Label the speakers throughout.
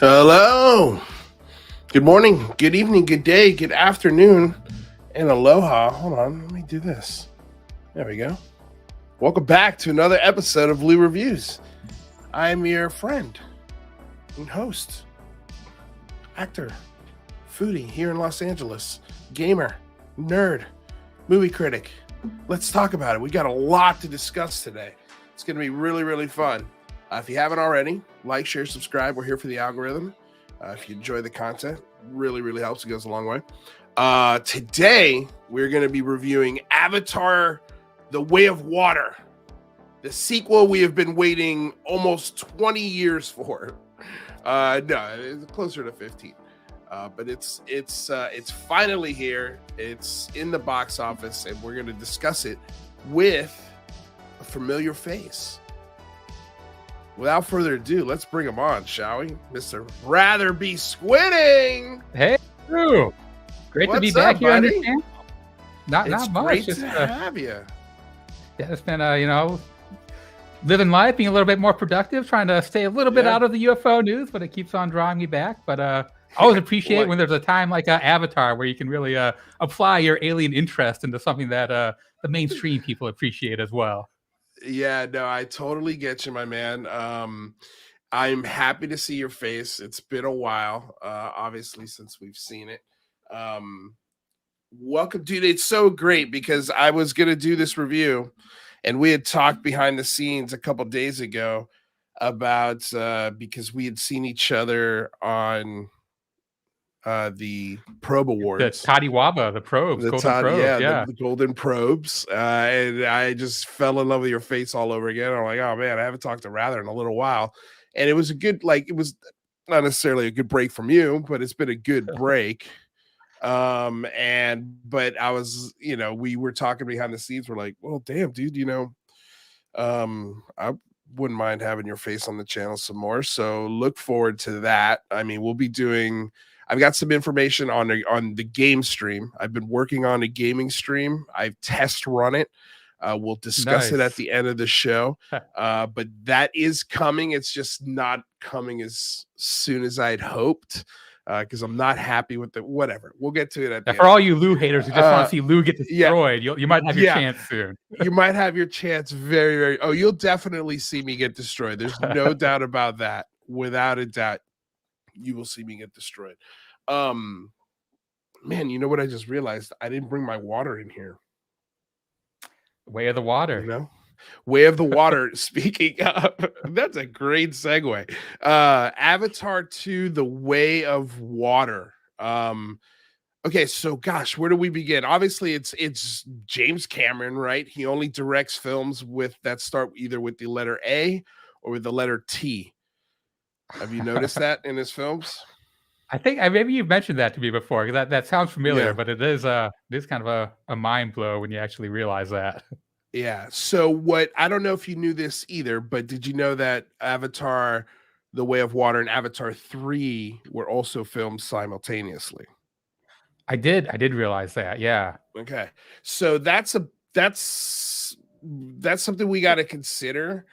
Speaker 1: Hello. Good morning, good evening, good day, good afternoon, and aloha. Hold on, let me do this. There we go. Welcome back to another episode of Blue Reviews. I'm your friend and host, actor, foodie here in Los Angeles, gamer, nerd, movie critic. Let's talk about it. We got a lot to discuss today. It's going to be really, really fun. If you haven't already, like, share, subscribe. We're here for the algorithm. If you enjoy the content, really helps. It goes a long way. Today, we're going to be reviewing Avatar: The Way of Water, the sequel we have been waiting almost 20 years for. No, it's closer to 15. But it's finally here. It's in the box office, and we're going to discuss it with a familiar face. Without further ado, let's bring him on, shall we? Mr. Rather Be Squidding.
Speaker 2: Hey, Drew. Great to be back here on the channel. Not much.
Speaker 1: Great to have you.
Speaker 2: Yeah, it's been, living life, being a little bit more productive, trying to stay a little bit out of the UFO news, but it keeps on drawing me back. But I always appreciate when there's a time like Avatar where you can really apply your alien interest into something that the mainstream people appreciate as well.
Speaker 1: Yeah, no, I totally get you, my man. I'm happy to see your face. It's been a while, obviously, since we've seen it. Welcome, dude. It's so great because I was going to do this review and we had talked behind the scenes a couple days ago about because we had seen each other on the Probe Awards.
Speaker 2: The Tadiwaba, the probes, golden probes.
Speaker 1: Yeah. The golden probes. And I just fell in love with your face all over again. I'm like, oh man, I haven't talked to Rather in a little while. And it was a good, it was not necessarily a good break from you, but it's been a good break. But I was, we were talking behind the scenes. We're like, well, damn, dude, I wouldn't mind having your face on the channel some more. So look forward to that. I mean, we'll be doing, I've got some information on the game stream. I've been working on a gaming stream. I've test run it. We'll discuss it at the end of the show. But that is coming. It's just not coming as soon as I'd hoped because I'm not happy with the whatever. We'll get to it at the end.
Speaker 2: For all you Lou haters who just want to see Lou get destroyed, you might have your chance soon.
Speaker 1: You might have your chance very, very. Oh, you'll definitely see me get destroyed. There's no doubt about that. Without a doubt, you will see me get destroyed. Man, you know what I just realized? I didn't bring my water in here.
Speaker 2: Way of the water.
Speaker 1: Way of the water. Speaking of, that's a great segue. Avatar 2, The Way of Water. Okay, so gosh, where do we begin? Obviously, it's James Cameron, right? He only directs films that start either with the letter A or with the letter T. Have you noticed that in his films?
Speaker 2: I think maybe you've mentioned that to me before. That sounds familiar, but it is kind of a mind blow when you actually realize that.
Speaker 1: Yeah. So I don't know if you knew this either, but did you know that Avatar: The Way of Water and Avatar 3 were also filmed simultaneously?
Speaker 2: I did realize that. Yeah.
Speaker 1: Okay. So that's something we got to consider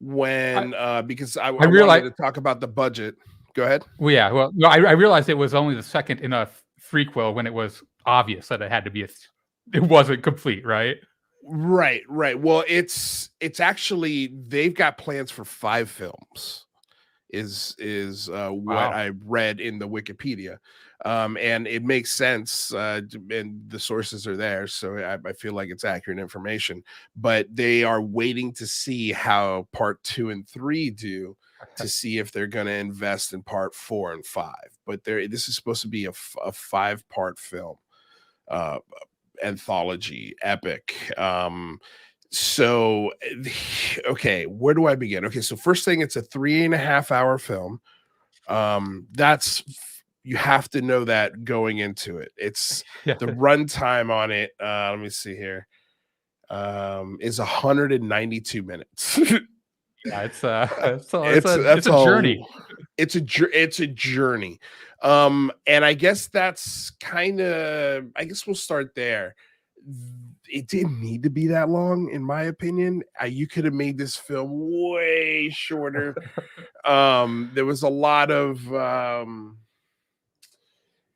Speaker 1: when because I wanted to talk about the budget. Go ahead.
Speaker 2: Well, yeah. Well, I realized it was only the second in a prequel when it was obvious that it had to be it wasn't complete, right?
Speaker 1: Right. Well, it's actually they've got plans for 5 films. Is what I read in the Wikipedia, and it makes sense. And the sources are there, so I feel like it's accurate information. But they are waiting to see how part 2 and 3 do. To see if they're going to invest in part 4 and 5, but this is supposed to be a 5-part film, anthology, epic. So, okay, where do I begin? Okay, so first thing, it's a 3.5-hour film. You have to know that going into it. It's the runtime on it. Let me see here. Is 192 minutes.
Speaker 2: Yeah, it's a journey.
Speaker 1: It's a journey. And I guess that's kind of, I guess we'll start there. It didn't need to be that long, in my opinion. You could have made this film way shorter. There was a lot of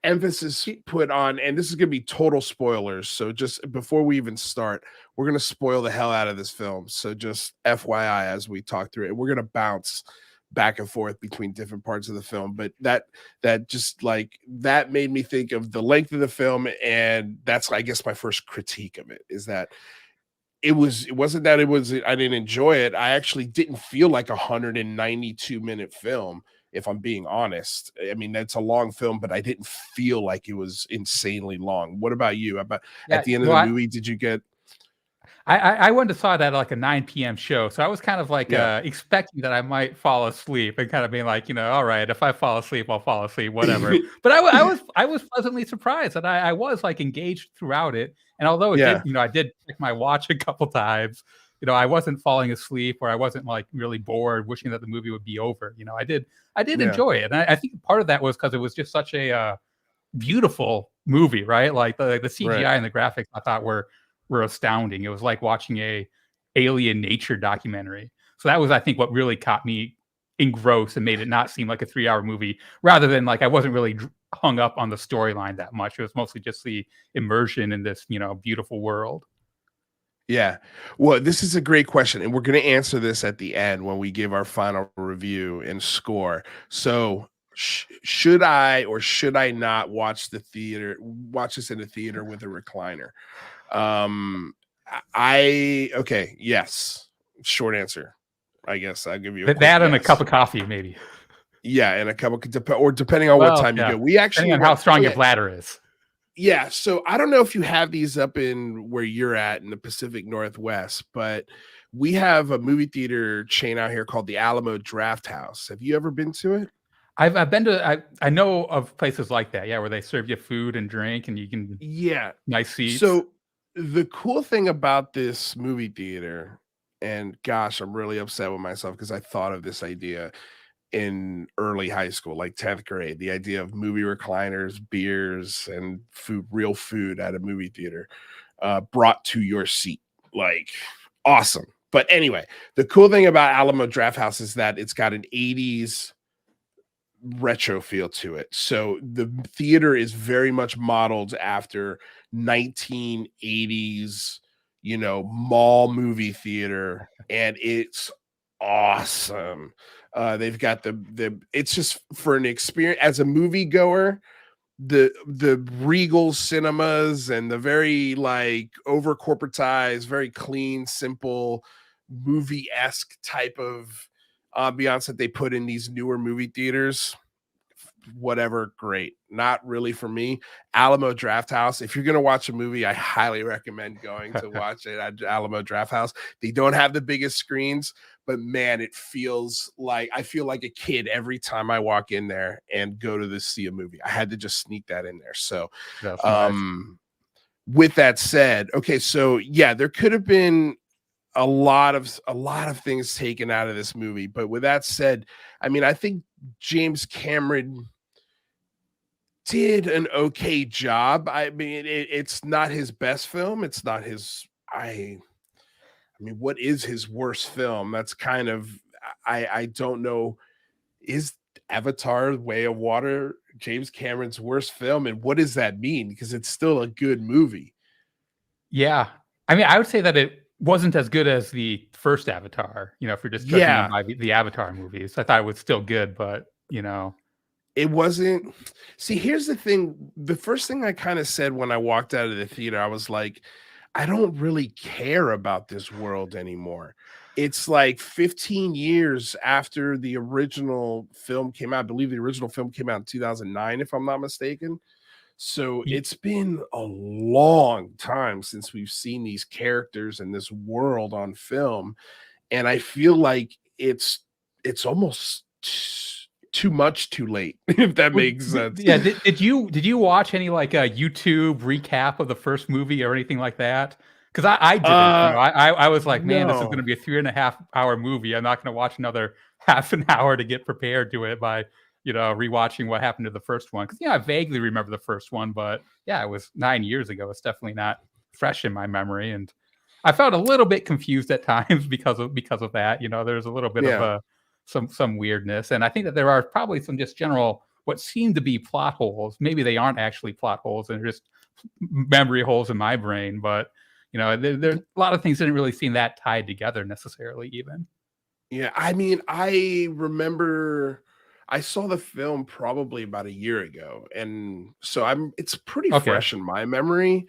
Speaker 1: emphasis put on, and this is going to be total spoilers. So just before we even start, we're going to spoil the hell out of this film. So just FYI as we talk through it, we're going to bounce back and forth between different parts of the film. But that just like that made me think of the length of the film, and that's I guess my first critique of it is that it wasn't that I didn't enjoy it. I actually didn't feel like a 192-minute film, if I'm being honest. I mean, that's a long film, but I didn't feel like it was insanely long. What about you? At the end of the movie, did you get?
Speaker 2: I went and saw that at like a 9 p.m. show, so I was kind of like expecting that I might fall asleep and kind of being like, all right, if I fall asleep, I'll fall asleep, whatever. But I was pleasantly surprised that I was like engaged throughout it, and although it did, I did check my watch a couple times. I wasn't falling asleep, or I wasn't like really bored, wishing that the movie would be over. I did enjoy it, and I think part of that was because it was just such a beautiful movie, right? Like the CGI and the graphics, I thought were astounding. It was like watching a alien nature documentary. So that was, I think, what really caught me engrossed and made it not seem like a 3-hour movie, rather than like I wasn't really hung up on the storyline that much. It was mostly just the immersion in this, beautiful world.
Speaker 1: Yeah. Well, this is a great question, and we're going to answer this at the end when we give our final review and score. So should I or should I not watch this in the theater with a recliner? Okay, yes. Short answer. I guess I'll give you
Speaker 2: that and a cup of coffee, maybe.
Speaker 1: Yeah, and a cup of, or depending on what time you go. We actually,
Speaker 2: depending on how strong your bladder is.
Speaker 1: Yeah, so I don't know if you have these up in where you're at in the Pacific Northwest, but we have a movie theater chain out here called the Alamo Draft House. Have you ever been to it?
Speaker 2: I've been to. I know of places like that. Yeah, where they serve you food and drink, and you can.
Speaker 1: Yeah,
Speaker 2: nice seats.
Speaker 1: So the cool thing about this movie theater, and gosh, I'm really upset with myself because I thought of this idea in early high school, like 10th grade, the idea of movie recliners, beers, and real food at a movie theater brought to your seat. Like, awesome. But anyway, the cool thing about Alamo Draft House is that it's got an 80s retro feel to it. So the theater is very much modeled after 1980s, mall movie theater, and it's awesome. They've got it's just for an experience as a moviegoer, the Regal cinemas and the very like over corporatized, very clean, simple movie-esque type of ambiance that they put in these newer movie theaters. Whatever, great. Not really for me. Alamo Draft House, if you're going to watch a movie, I highly recommend going to watch it at Alamo Draft House. They don't have the biggest screens, but man, it feels like I feel like a kid every time I walk in there and go to see a movie. I had to just sneak that in there. So nice. With that said, okay, so yeah, there could have been a lot of things taken out of this movie, but with that said, I mean, I think James Cameron did an okay job. I mean, it's not his best film. It's not his. I mean, what is his worst film? That's kind of I don't know. Is Avatar: Way of Water James Cameron's worst film, and what does that mean? Because it's still a good movie.
Speaker 2: Yeah, I mean, I would say that it wasn't as good as the first Avatar. If you're just judging them by the Avatar movies, I thought it was still good, but
Speaker 1: it wasn't. See, here's the thing. The first thing I kind of said when I walked out of the theater, I was like, I don't really care about this world anymore. It's like 15 years after the original film came out. I believe the original film came out in 2009, if I'm not mistaken. So it's been a long time since we've seen these characters and this world on film. And I feel like it's almost too much too late, if that makes sense.
Speaker 2: Yeah. Did you watch any like a YouTube recap of the first movie or anything like that? Because I didn't. I was like, man, this is going to be a 3.5-hour movie. I'm not going to watch another half an hour to get prepared to it by rewatching what happened to the first one. Because I vaguely remember the first one, but yeah, it was 9 years ago. It's definitely not fresh in my memory, and I felt a little bit confused at times because of that. There's a little bit of a some weirdness. And I think that there are probably some just general what seem to be plot holes. Maybe they aren't actually plot holes and they're just memory holes in my brain. But there a lot of things didn't really seem that tied together necessarily. Even
Speaker 1: Yeah, I mean, I remember I saw the film probably about a year ago, and so it's pretty
Speaker 2: okay,
Speaker 1: fresh in my memory.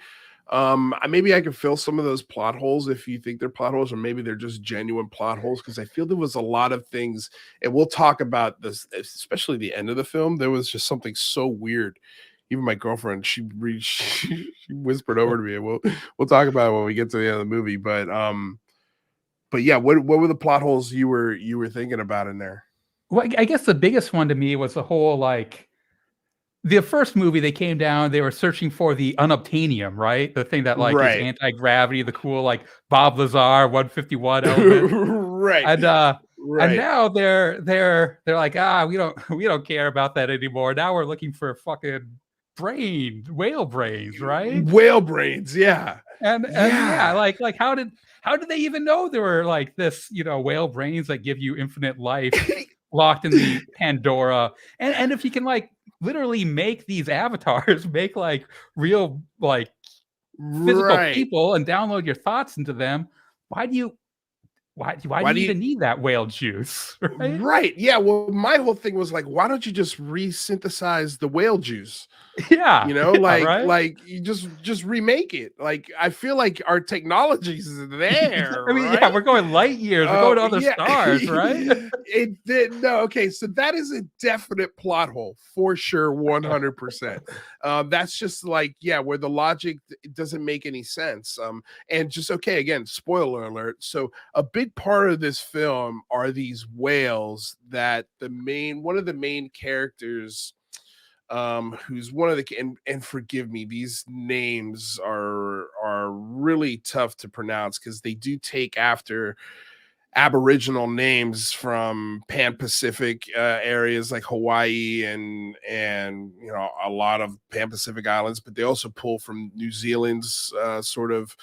Speaker 1: Maybe I could fill some of those plot holes if you think they're plot holes, or maybe they're just genuine plot holes. Because I feel there was a lot of things, and we'll talk about this, especially the end of the film. There was just something so weird. Even my girlfriend, she whispered over to me, and we'll talk about it when we get to the end of the movie. But yeah, what were the plot holes you were thinking about in there?
Speaker 2: well, I guess the biggest one to me was the whole the first movie. They came down, they were searching for the unobtainium, right? The thing that is
Speaker 1: Right.
Speaker 2: anti-gravity, the cool Bob Lazar 151 element.
Speaker 1: Right.
Speaker 2: And
Speaker 1: Right.
Speaker 2: now they're like, we don't care about that anymore. Now we're looking for fucking whale brains, right?
Speaker 1: Whale brains, yeah.
Speaker 2: And yeah,
Speaker 1: Yeah.
Speaker 2: how did they even know there were this, whale brains that give you infinite life locked in the Pandora? And if you can literally make these avatars, make real physical
Speaker 1: Right.
Speaker 2: people and download your thoughts into them, why do you why do
Speaker 1: Why
Speaker 2: you
Speaker 1: do you
Speaker 2: even need that whale juice, right?
Speaker 1: Right. Yeah. Well, my whole thing was like, why don't you just resynthesize the whale juice?
Speaker 2: Yeah, yeah,
Speaker 1: Like
Speaker 2: right?
Speaker 1: you just remake it. Like I feel like our technologies is there,
Speaker 2: I mean, yeah,
Speaker 1: right?
Speaker 2: we're going light years. We're going to other
Speaker 1: Yeah.
Speaker 2: stars, right?
Speaker 1: It did no, okay, so that is a definite plot hole for sure, 100%. That's just yeah, where the logic it doesn't make any sense. And just okay, again, spoiler alert. So a big part of this film are these whales that one of the main characters who's one of the and forgive me, these names are really tough to pronounce because they do take after aboriginal names from pan-Pacific areas like Hawaii and a lot of pan-Pacific islands, but they also pull from New Zealand's sort of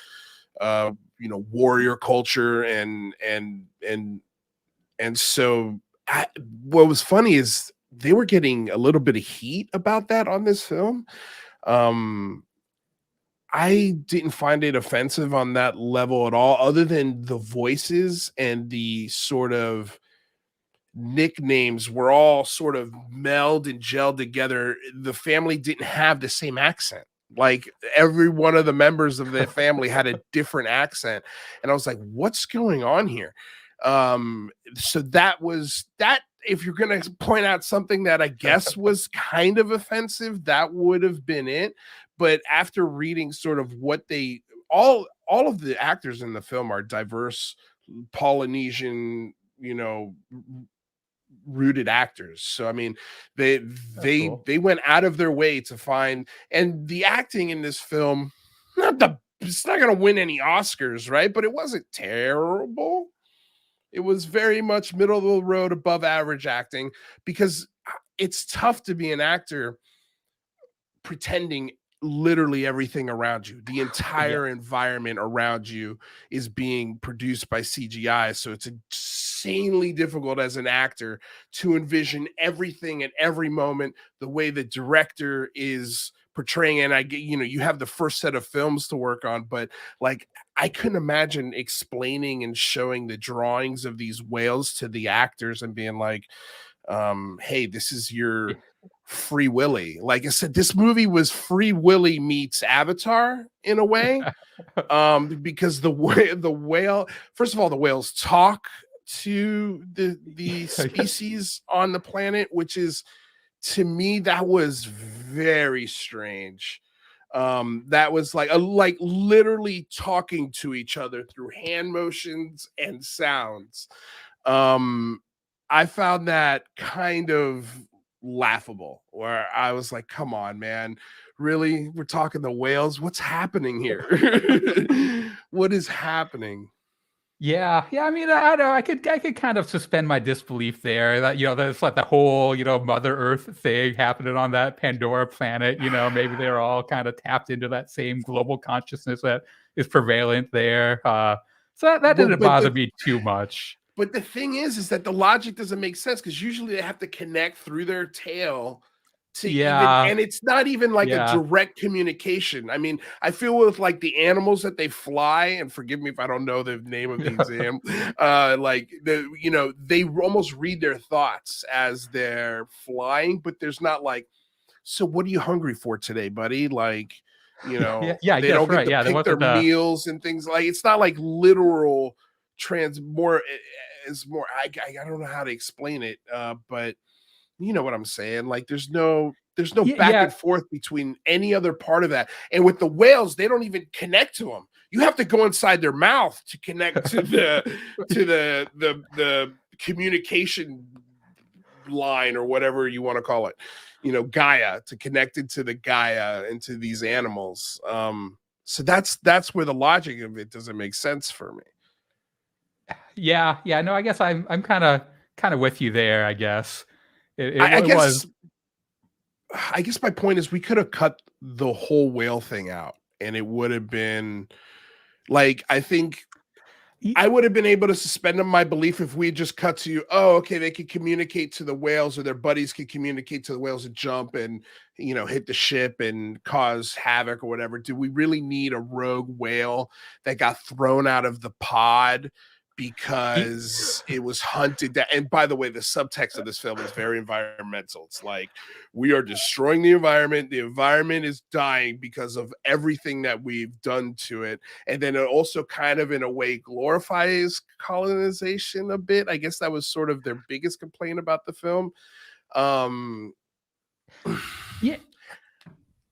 Speaker 1: warrior culture and so what was funny is they were getting a little bit of heat about that on this film. Um, I didn't find it offensive on that level at all, other than the voices and the sort of nicknames were all sort of melded and gelled together. The family didn't have the same accent. Like every one of the members of the family had a different accent. And I was like, what's going on here? So that was that. If you're going to point out something that I guess was kind of offensive, that would have been it. But after reading sort of what they all of the actors in the film are diverse Polynesian, rooted actors. So I mean, they
Speaker 2: That's
Speaker 1: they
Speaker 2: cool.
Speaker 1: they went out of their way to find, and the acting in this film, it's not going to win any Oscars, right? But it wasn't terrible. It was very much middle of the road, above average acting, because it's tough to be an actor pretending literally everything around you. The
Speaker 2: Yeah.
Speaker 1: entire environment around you is being produced by CGI. So it's insanely difficult as an actor to envision everything at every moment, the way the director is portraying. And I get, you have the first set of films to work on, but I couldn't imagine explaining and showing the drawings of these whales to the actors and being like, hey, this is your Free Willy. Like I said, this movie was Free Willy meets Avatar in a way. Because the whale, first of all, the whales talk to the species on the planet, which is, to me, that was very strange. That was like literally talking to each other through hand motions and sounds. um I found that kind of laughable, where I was like, come on, man, really, we're talking the whales, what's happening here? What is happening?
Speaker 2: Yeah, yeah. I mean, I know I could kind of suspend my disbelief there. That that's the whole Mother Earth thing happening on that Pandora planet. Maybe they're all kind of tapped into that same global consciousness that is prevalent there. So that
Speaker 1: Well,
Speaker 2: didn't
Speaker 1: but
Speaker 2: bother me too much.
Speaker 1: But the thing is that the logic doesn't make sense because usually they have to connect through their tail to even,
Speaker 2: Yeah.
Speaker 1: and it's not even like a
Speaker 2: Yeah.
Speaker 1: direct communication. I mean, I feel with like the animals that they fly, and forgive me if I don't know the name of these like they almost read their thoughts as they're flying, but there's not like, so what are you hungry for today, buddy? Like,
Speaker 2: Yeah, I
Speaker 1: they
Speaker 2: guess
Speaker 1: don't get
Speaker 2: right.
Speaker 1: to
Speaker 2: Yeah, there
Speaker 1: pick their
Speaker 2: wasn't a
Speaker 1: meals and things like, it's not like literal more is more, I don't know how to explain it, but you know what I'm saying? Like there's no back
Speaker 2: yeah.
Speaker 1: and forth between any other part of that. And with the whales, they don't even connect to them. You have to go inside their mouth to connect to the communication line or whatever you want to call it. Gaia, to connect it to the Gaia into these animals. So that's where the logic of it doesn't make sense for me.
Speaker 2: Yeah. No, I guess I'm kind of with you there. I guess
Speaker 1: I
Speaker 2: it was.
Speaker 1: guess my point is we could have cut the whole whale thing out and it would have been like, I think I would have been able to suspend my belief if we just cut to, oh, okay, they could communicate to the whales or their buddies could communicate to the whales and jump and, hit the ship and cause havoc or whatever. Do we really need a rogue whale that got thrown out of the pod because it was hunted down? And by the way, the subtext of this film is very environmental. It's like, we are destroying the environment. The environment is dying because of everything that we've done to it. And then it also kind of in a way glorifies colonization a bit. I guess that was sort of their biggest complaint about the film.
Speaker 2: Yeah.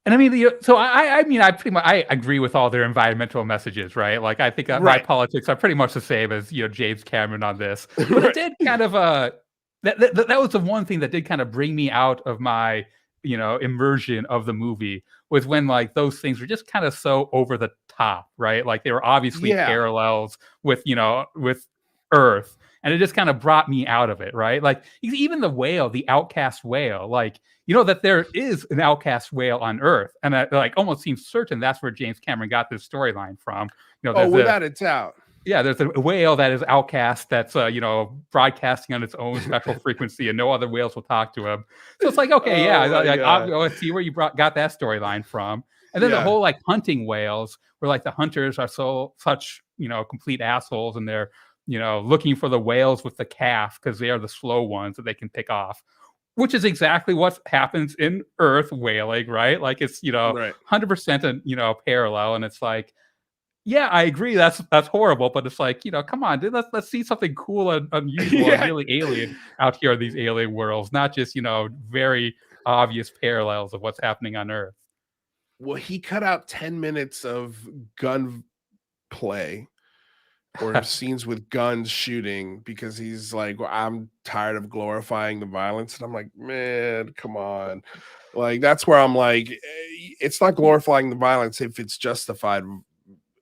Speaker 2: And I mean, so I mean, I pretty much I agree with all their environmental messages, right? Like, I think my
Speaker 1: Right.
Speaker 2: politics are pretty much the same as James Cameron on this. But
Speaker 1: Right.
Speaker 2: it did kind of that was the one thing that did kind of bring me out of my immersion of the movie, was when like those things were just kind of so over the top, right? Like they were obviously
Speaker 1: Yeah.
Speaker 2: parallels with with Earth, and it just kind of brought me out of it, right? Like even the whale, the outcast whale, like that there is an outcast whale on Earth, and I like almost seems certain that's where James Cameron got this storyline from.
Speaker 1: Oh, without a doubt.
Speaker 2: Yeah, there's a whale that is outcast that's broadcasting on its own special frequency, and no other whales will talk to him. So it's like, okay, yeah, like I see where you got that storyline from. And then the whole like hunting whales, where like the hunters are such complete assholes, and they're looking for the whales with the calf because they are the slow ones that they can pick off. Which is exactly what happens in Earth whaling, right? Like it's
Speaker 1: Right.
Speaker 2: 100% a parallel, and it's like, yeah, I agree. That's horrible, but it's like, come on, dude, let's see something cool and unusual and really alien out here in these alien worlds, not just very obvious parallels of what's happening on Earth.
Speaker 1: Well, he cut out 10 minutes of gun play or scenes with guns shooting because he's like, well, I'm tired of glorifying the violence. And I'm like, man, come on. Like, that's where I'm like, it's not glorifying the violence if it's justified.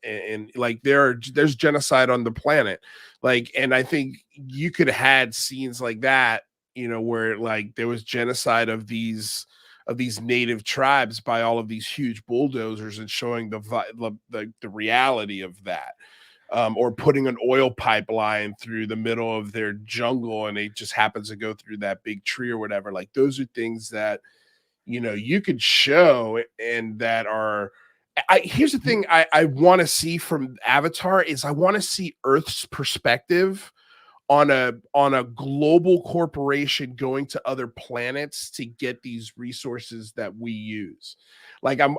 Speaker 1: And like there's genocide on the planet, like, and I think you could have had scenes like that, where like there was genocide of these native tribes by all of these huge bulldozers, and showing the reality of that. Or putting an oil pipeline through the middle of their jungle and it just happens to go through that big tree or whatever. Like those are things that you could show, and that are, here's the thing I want to see from Avatar is I want to see Earth's perspective on a global corporation going to other planets to get these resources that we use. Like I'm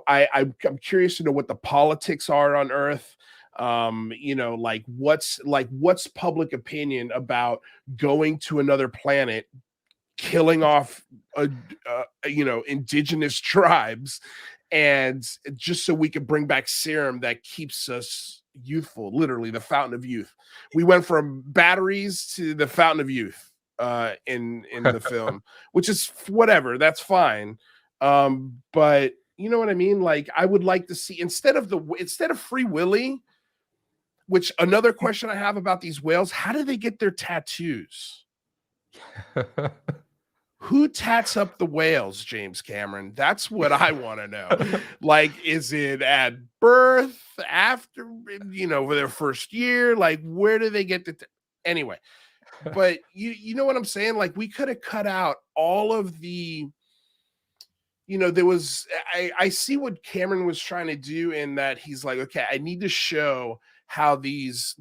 Speaker 1: curious to know what the politics are on Earth. Like what's public opinion about going to another planet, killing off indigenous tribes, and just so we could bring back serum that keeps us youthful, literally the fountain of youth. We went from batteries to the fountain of youth in the film, which is whatever, that's fine. But you know what I mean? Like I would like to see, instead of Free Willy, which another question I have about these whales, how do they get their tattoos? Who tats up the whales, James Cameron? That's what I want to know. Like, is it at birth, after, for their first year? Like, where do they get the anyway? but you know what I'm saying? Like, we could have cut out all of the, there was, I see what Cameron was trying to do, in that he's like, okay, I need to show how this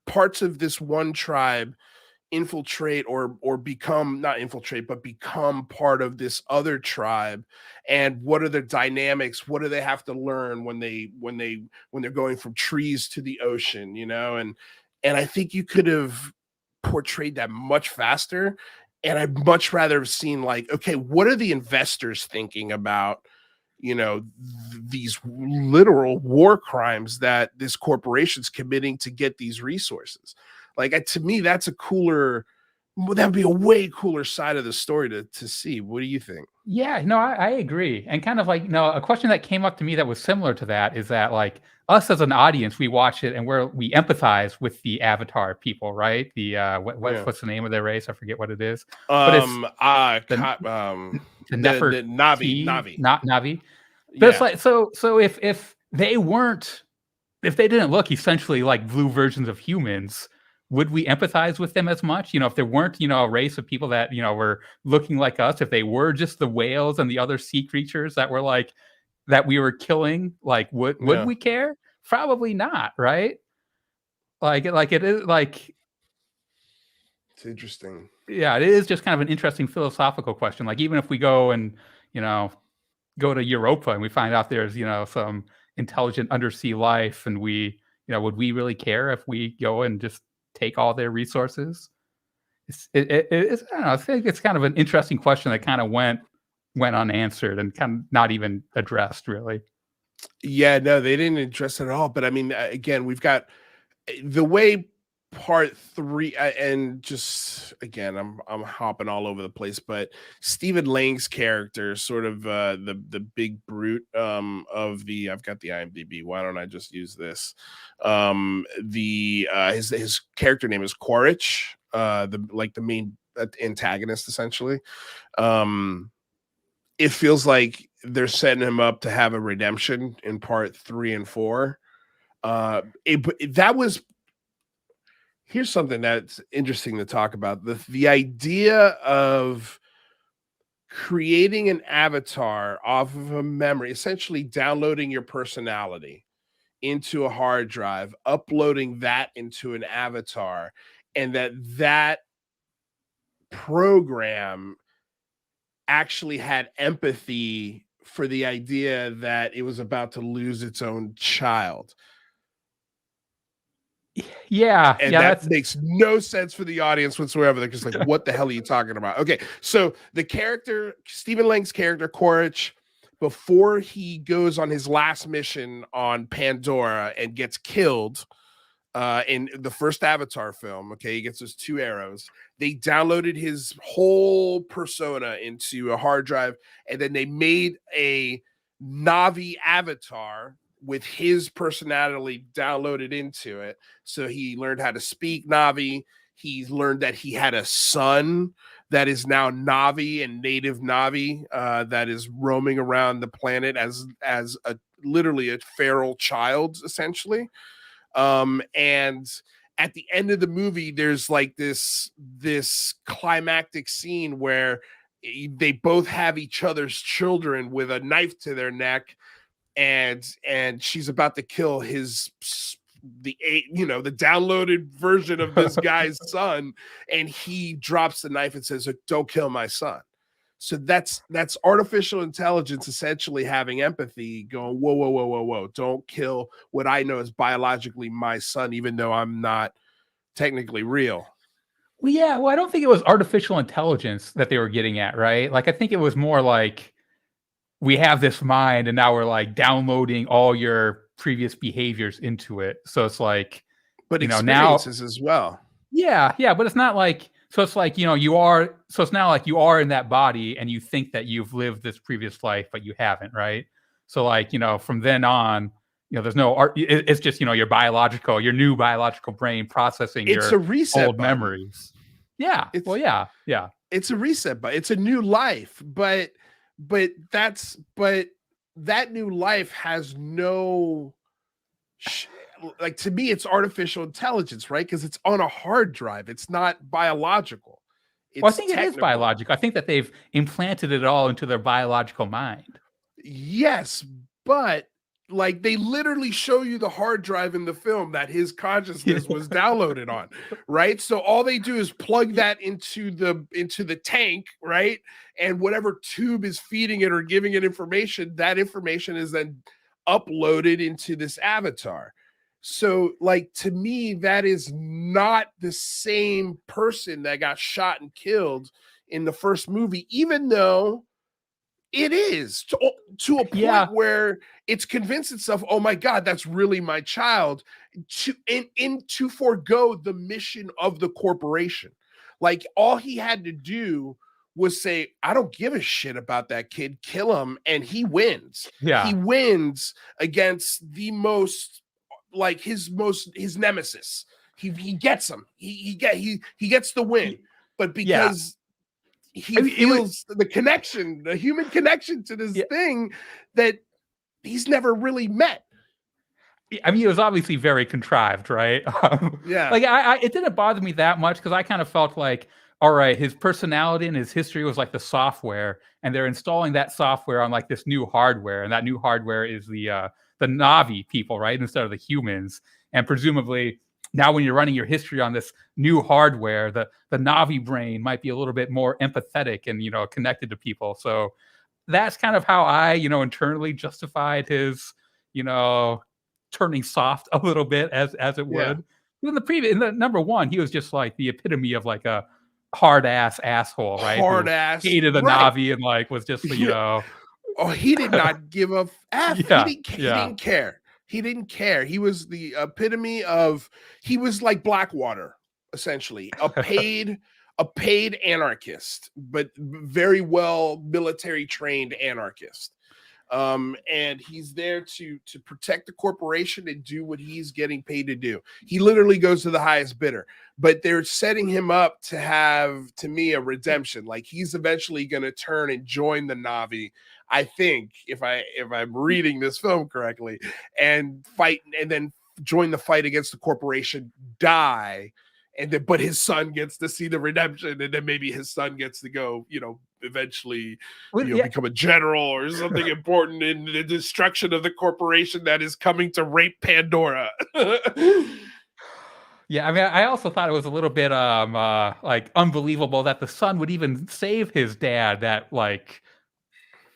Speaker 1: parts of this one tribe infiltrate or become, not infiltrate, but become part of this other tribe, and what are the dynamics, what do they have to learn when they're going from trees to the ocean, and I think you could have portrayed that much faster. And I'd much rather have seen, like, okay, what are the investors thinking about, these literal war crimes that this corporation's committing to get these resources. Like, to me, that would be a way cooler side of the story to see. What do you think?
Speaker 2: Yeah, no, I agree. And kind of like, a question that came up to me that was similar to that is that, like, us as an audience, we watch it and we empathize with the Avatar people, right? The what's the name of their race? I forget what it is. But it's the
Speaker 1: Navi.
Speaker 2: Not Navi. But it's like, so if they didn't look essentially like blue versions of humans, would we empathize with them as much? If there weren't, a race of people that, were looking like us, if they were just the whales and the other sea creatures that were like, that we were killing, like, would we care? Probably not, right? Like it is like,
Speaker 1: it's interesting.
Speaker 2: Yeah, it is just kind of an interesting philosophical question. Like, even if we go and, go to Europa and we find out there's, some intelligent undersea life, and we, would we really care if we go and just take all their resources? I don't know. I think it's kind of an interesting question that kind of went unanswered and kind of not even addressed, really.
Speaker 1: Yeah, no, they didn't address it at all. But I mean, again, we've got the way part 3, and just again, I'm hopping all over the place, but Stephen Lang's character, sort of the big brute of the, I've got the IMDb, why don't I just use this? His character name is Quaritch, the main antagonist, essentially. It feels like they're setting him up to have a redemption in part 3 and 4. Here's something that's interesting to talk about. The idea of creating an avatar off of a memory, essentially downloading your personality into a hard drive, uploading that into an avatar, and that program actually had empathy for the idea that it was about to lose its own child.
Speaker 2: Yeah,
Speaker 1: and that makes no sense for the audience whatsoever. They're just like, what the hell are you talking about? Okay, so the character, Stephen Lang's character, Quaritch, before he goes on his last mission on Pandora and gets killed in the first Avatar film, okay, he gets those 2 arrows. They downloaded his whole persona into a hard drive, and then they made a Navi avatar with his personality downloaded into it. So he learned how to speak Navi. He learned that he had a son that is now Navi and native Navi that is roaming around the planet as literally a feral child, essentially. And at the end of the movie, there's like this climactic scene where they both have each other's children with a knife to their neck, and she's about to kill the downloaded version of this guy's son, and he drops the knife and says, "Don't kill my son." So that's artificial intelligence essentially having empathy, going, whoa, don't kill what I know is biologically my son, even though I'm not technically real.
Speaker 2: Well, yeah, I don't think it was artificial intelligence that they were getting at, right? Like, I think it was more like, we have this mind and now we're like downloading all your previous behaviors into it. So it's like,
Speaker 1: but experiences now, as well.
Speaker 2: Yeah, but it's not like, so it's like, it's now like you are in that body and you think that you've lived this previous life, but you haven't, right? So like, from then on, there's no art. It's just, your new biological brain processing
Speaker 1: it's
Speaker 2: your
Speaker 1: a reset
Speaker 2: old
Speaker 1: button.
Speaker 2: Memories. Yeah. Yeah.
Speaker 1: It's a reset button. It's a new life, but that new life has no like to me, it's artificial intelligence, right? Because it's on a hard drive. It's not biological.
Speaker 2: Well, I
Speaker 1: It's
Speaker 2: think it is
Speaker 1: technical.
Speaker 2: biological. I think that they've implanted it all into their biological mind.
Speaker 1: Yes, but like they literally show you the hard drive in the film that his
Speaker 2: Yeah.
Speaker 1: consciousness was downloaded on, right? So all they do is plug that into the tank, right? And whatever tube is feeding it or giving it information, that information is then uploaded into this avatar. So like to me that is not the same person that got shot and killed in the first movie, even though it is to a point
Speaker 2: Yeah.
Speaker 1: where it's convinced itself, oh my God, that's really my child, to forego the mission of the corporation. Like all he had to do was say, I don't give a shit about that kid, kill him, and he wins. He
Speaker 2: Yeah.
Speaker 1: wins against the most like his nemesis. He gets him. He gets the win. But
Speaker 2: Yeah.
Speaker 1: because
Speaker 2: I
Speaker 1: he
Speaker 2: mean, it was,
Speaker 1: feels the connection, the human connection to this
Speaker 2: yeah.
Speaker 1: thing that he's never really met.
Speaker 2: I mean, it was obviously very contrived, right?
Speaker 1: Yeah.
Speaker 2: Like, it didn't bother me that much because I kind of felt like, all right, his personality and his history was like the software, and they're installing that software on like this new hardware, and that new hardware is the Navi people, right, instead of the humans, and presumably now when you're running your history on this new hardware, the Navi brain might be a little bit more empathetic and connected to people. So that's kind of how I internally justified his you know turning soft a little bit as it
Speaker 1: Yeah.
Speaker 2: would. In the number one, he was just like the epitome of like a hard ass asshole, right?
Speaker 1: Hard
Speaker 2: Who
Speaker 1: ass.
Speaker 2: hated the
Speaker 1: Right.
Speaker 2: Navi and like was just
Speaker 1: Yeah. Oh, he did not give a f.
Speaker 2: yeah,
Speaker 1: He
Speaker 2: yeah.
Speaker 1: didn't care. He didn't care. He was the epitome of he was like Blackwater, essentially. A paid anarchist, but very well military trained anarchist. And he's there to protect the corporation and do what he's getting paid to do. He literally goes to the highest bidder, but they're setting him up to have, to me, a redemption. Like he's eventually going to turn and join the Navi, I think, if I'm reading this film correctly, and fight and then join the fight against the corporation, die, and then but his son gets to see the redemption, and then maybe his son gets to go, eventually,
Speaker 2: Well, yeah.
Speaker 1: become a general or something important in the destruction of the corporation that is coming to rape Pandora.
Speaker 2: Yeah, I mean, I also thought it was a little bit like unbelievable that the son would even save his dad. That like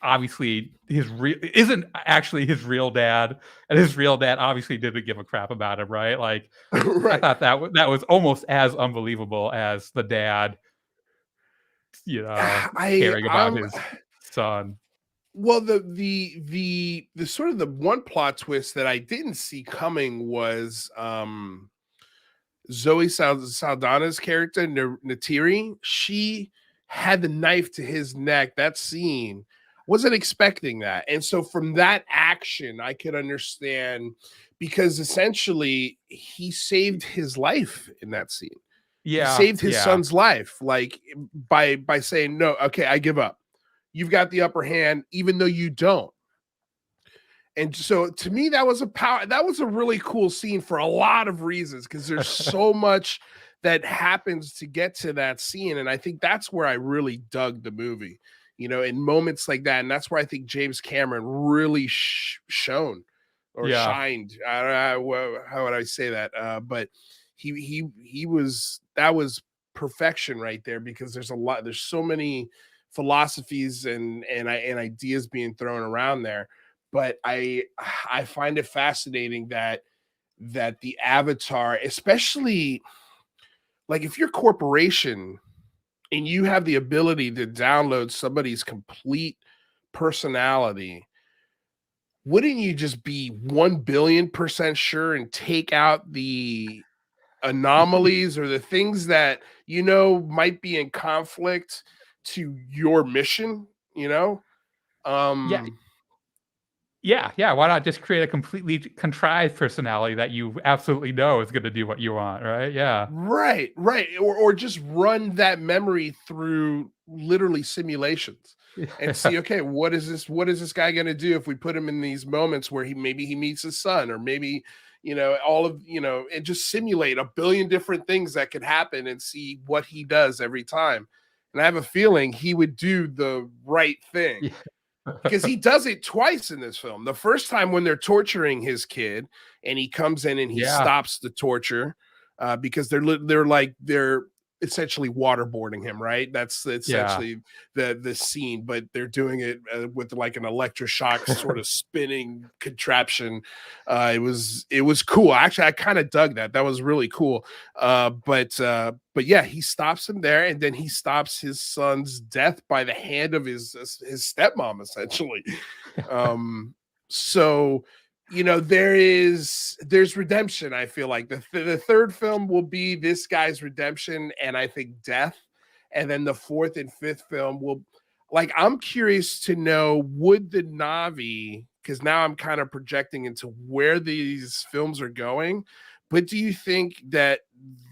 Speaker 2: obviously isn't actually his real dad, and his real dad obviously didn't give a crap about him, right? Like I
Speaker 1: Right.
Speaker 2: thought that was almost as unbelievable as the dad,
Speaker 1: I
Speaker 2: caring about his son.
Speaker 1: well, the sort of the one plot twist that I didn't see coming was Zoe Saldana's character, Natiri. She had the knife to his neck. That scene, wasn't expecting that. And so from that action, I could understand, because essentially he saved his life in that scene. He
Speaker 2: Yeah,
Speaker 1: saved his
Speaker 2: yeah.
Speaker 1: son's life, like by saying, no, okay, I give up. You've got the upper hand, even though you don't. And so to me, that was a really cool scene for a lot of reasons, because there's so much that happens to get to that scene. And I think that's where I really dug the movie, in moments like that. And that's where I think James Cameron really shone or
Speaker 2: Yeah.
Speaker 1: shined. I don't know how would I say that, but he was, that was perfection right there, because there's so many philosophies and ideas being thrown around there. But I find it fascinating that the avatar, especially like if you're a corporation and you have the ability to download somebody's complete personality, wouldn't you just be 1 billion% sure and take out the anomalies or the things that might be in conflict to your mission?
Speaker 2: Yeah,
Speaker 1: Um
Speaker 2: yeah. Why not just create a completely contrived personality that you absolutely know is going to do what you want, right? Yeah.
Speaker 1: Right. Or just run that memory through literally simulations and see, okay, what is this guy going to do if we put him in these moments where he meets his son, or maybe all of, and just simulate a billion different things that could happen and see what he does every time. And I have a feeling he would do the right thing.
Speaker 2: Yeah.
Speaker 1: Because he does it twice in this film. The first time when they're torturing his kid, and he comes in and he stops the torture because they're essentially waterboarding him, right? That's essentially the scene, but they're doing it with like an electroshock sort of spinning contraption. It was cool. Actually, I kind of dug that. That was really cool. But yeah, he stops him there, and then he stops his son's death by the hand of his stepmom, essentially. So there's redemption. I feel like the third film will be this guy's redemption, and I think death, and then the fourth and fifth film will, like, I'm curious to know, would the Na'vi, because now I'm kind of projecting into where these films are going, but do you think that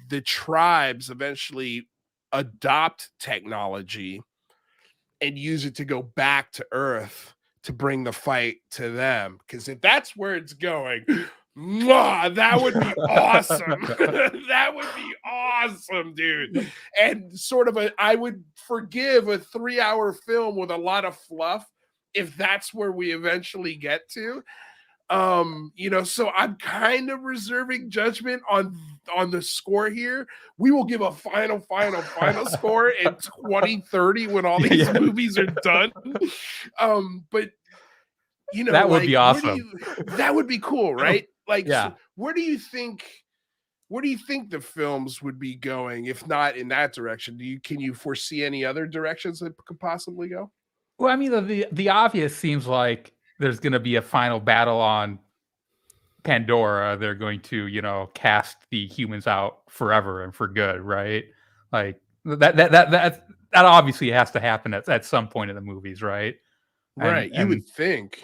Speaker 1: the tribes eventually adopt technology and use it to go back to Earth to bring the fight to them? Because if that's where it's going, that would be awesome. That would be awesome, dude. And sort of I would forgive a 3-hour film with a lot of fluff if that's where we eventually get to. So I'm kind of reserving judgment on the score here. We will give a final score in 2030 when all these movies are done. But
Speaker 2: that would be awesome.
Speaker 1: That would be cool, right? Like, so where do you think the films would be going if not in that direction? Can you foresee any other directions that could possibly go?
Speaker 2: Well, I mean, the obvious seems like there's going to be a final battle on Pandora. They're going to, cast the humans out forever and for good, right? Like that obviously has to happen at some point in the movies, right?
Speaker 1: Right. You would think.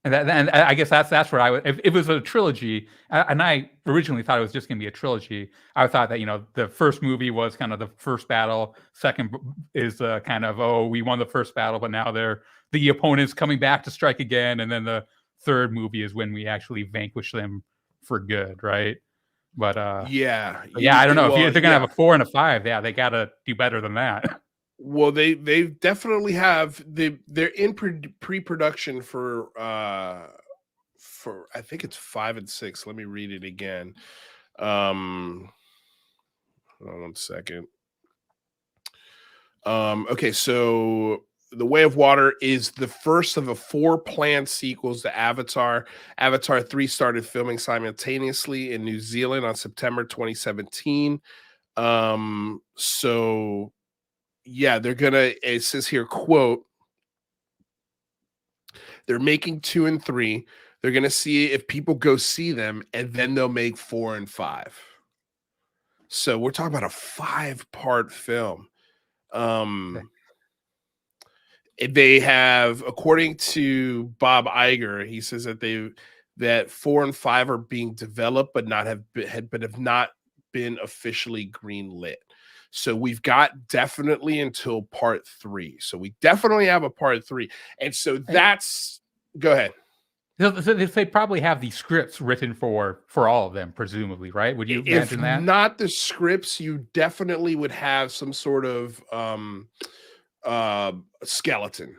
Speaker 2: And I guess that's where I would, if it was a trilogy, and I originally thought it was just going to be a trilogy. I thought that the first movie was kind of the first battle. Second is kind of, we won the first battle, but now the opponent's coming back to strike again, and then the third movie is when we actually vanquish them for good, right? But I don't know if they're gonna have a 4 and a 5. Yeah, they gotta do better than that.
Speaker 1: Well, they definitely have. They're in pre-production for I think it's 5 and 6. Let me read it again. Hold on 1 second. Okay, so The Way of Water is the first of the 4 planned sequels to Avatar. Avatar 3 started filming simultaneously in New Zealand on September 2017. So yeah, it says here, quote, they're making 2 and 3. They're gonna see if people go see them, and then they'll make 4 and 5. So we're talking about a 5-part film. They have, according to Bob Iger, he says that 4 and 5 are being developed, but have not been officially greenlit. So we've got definitely until part 3. So we definitely have a part 3. And so go ahead.
Speaker 2: So they probably have the scripts written for all of them, presumably, right? Would you imagine that?
Speaker 1: If not the scripts, you definitely would have some sort of skeleton.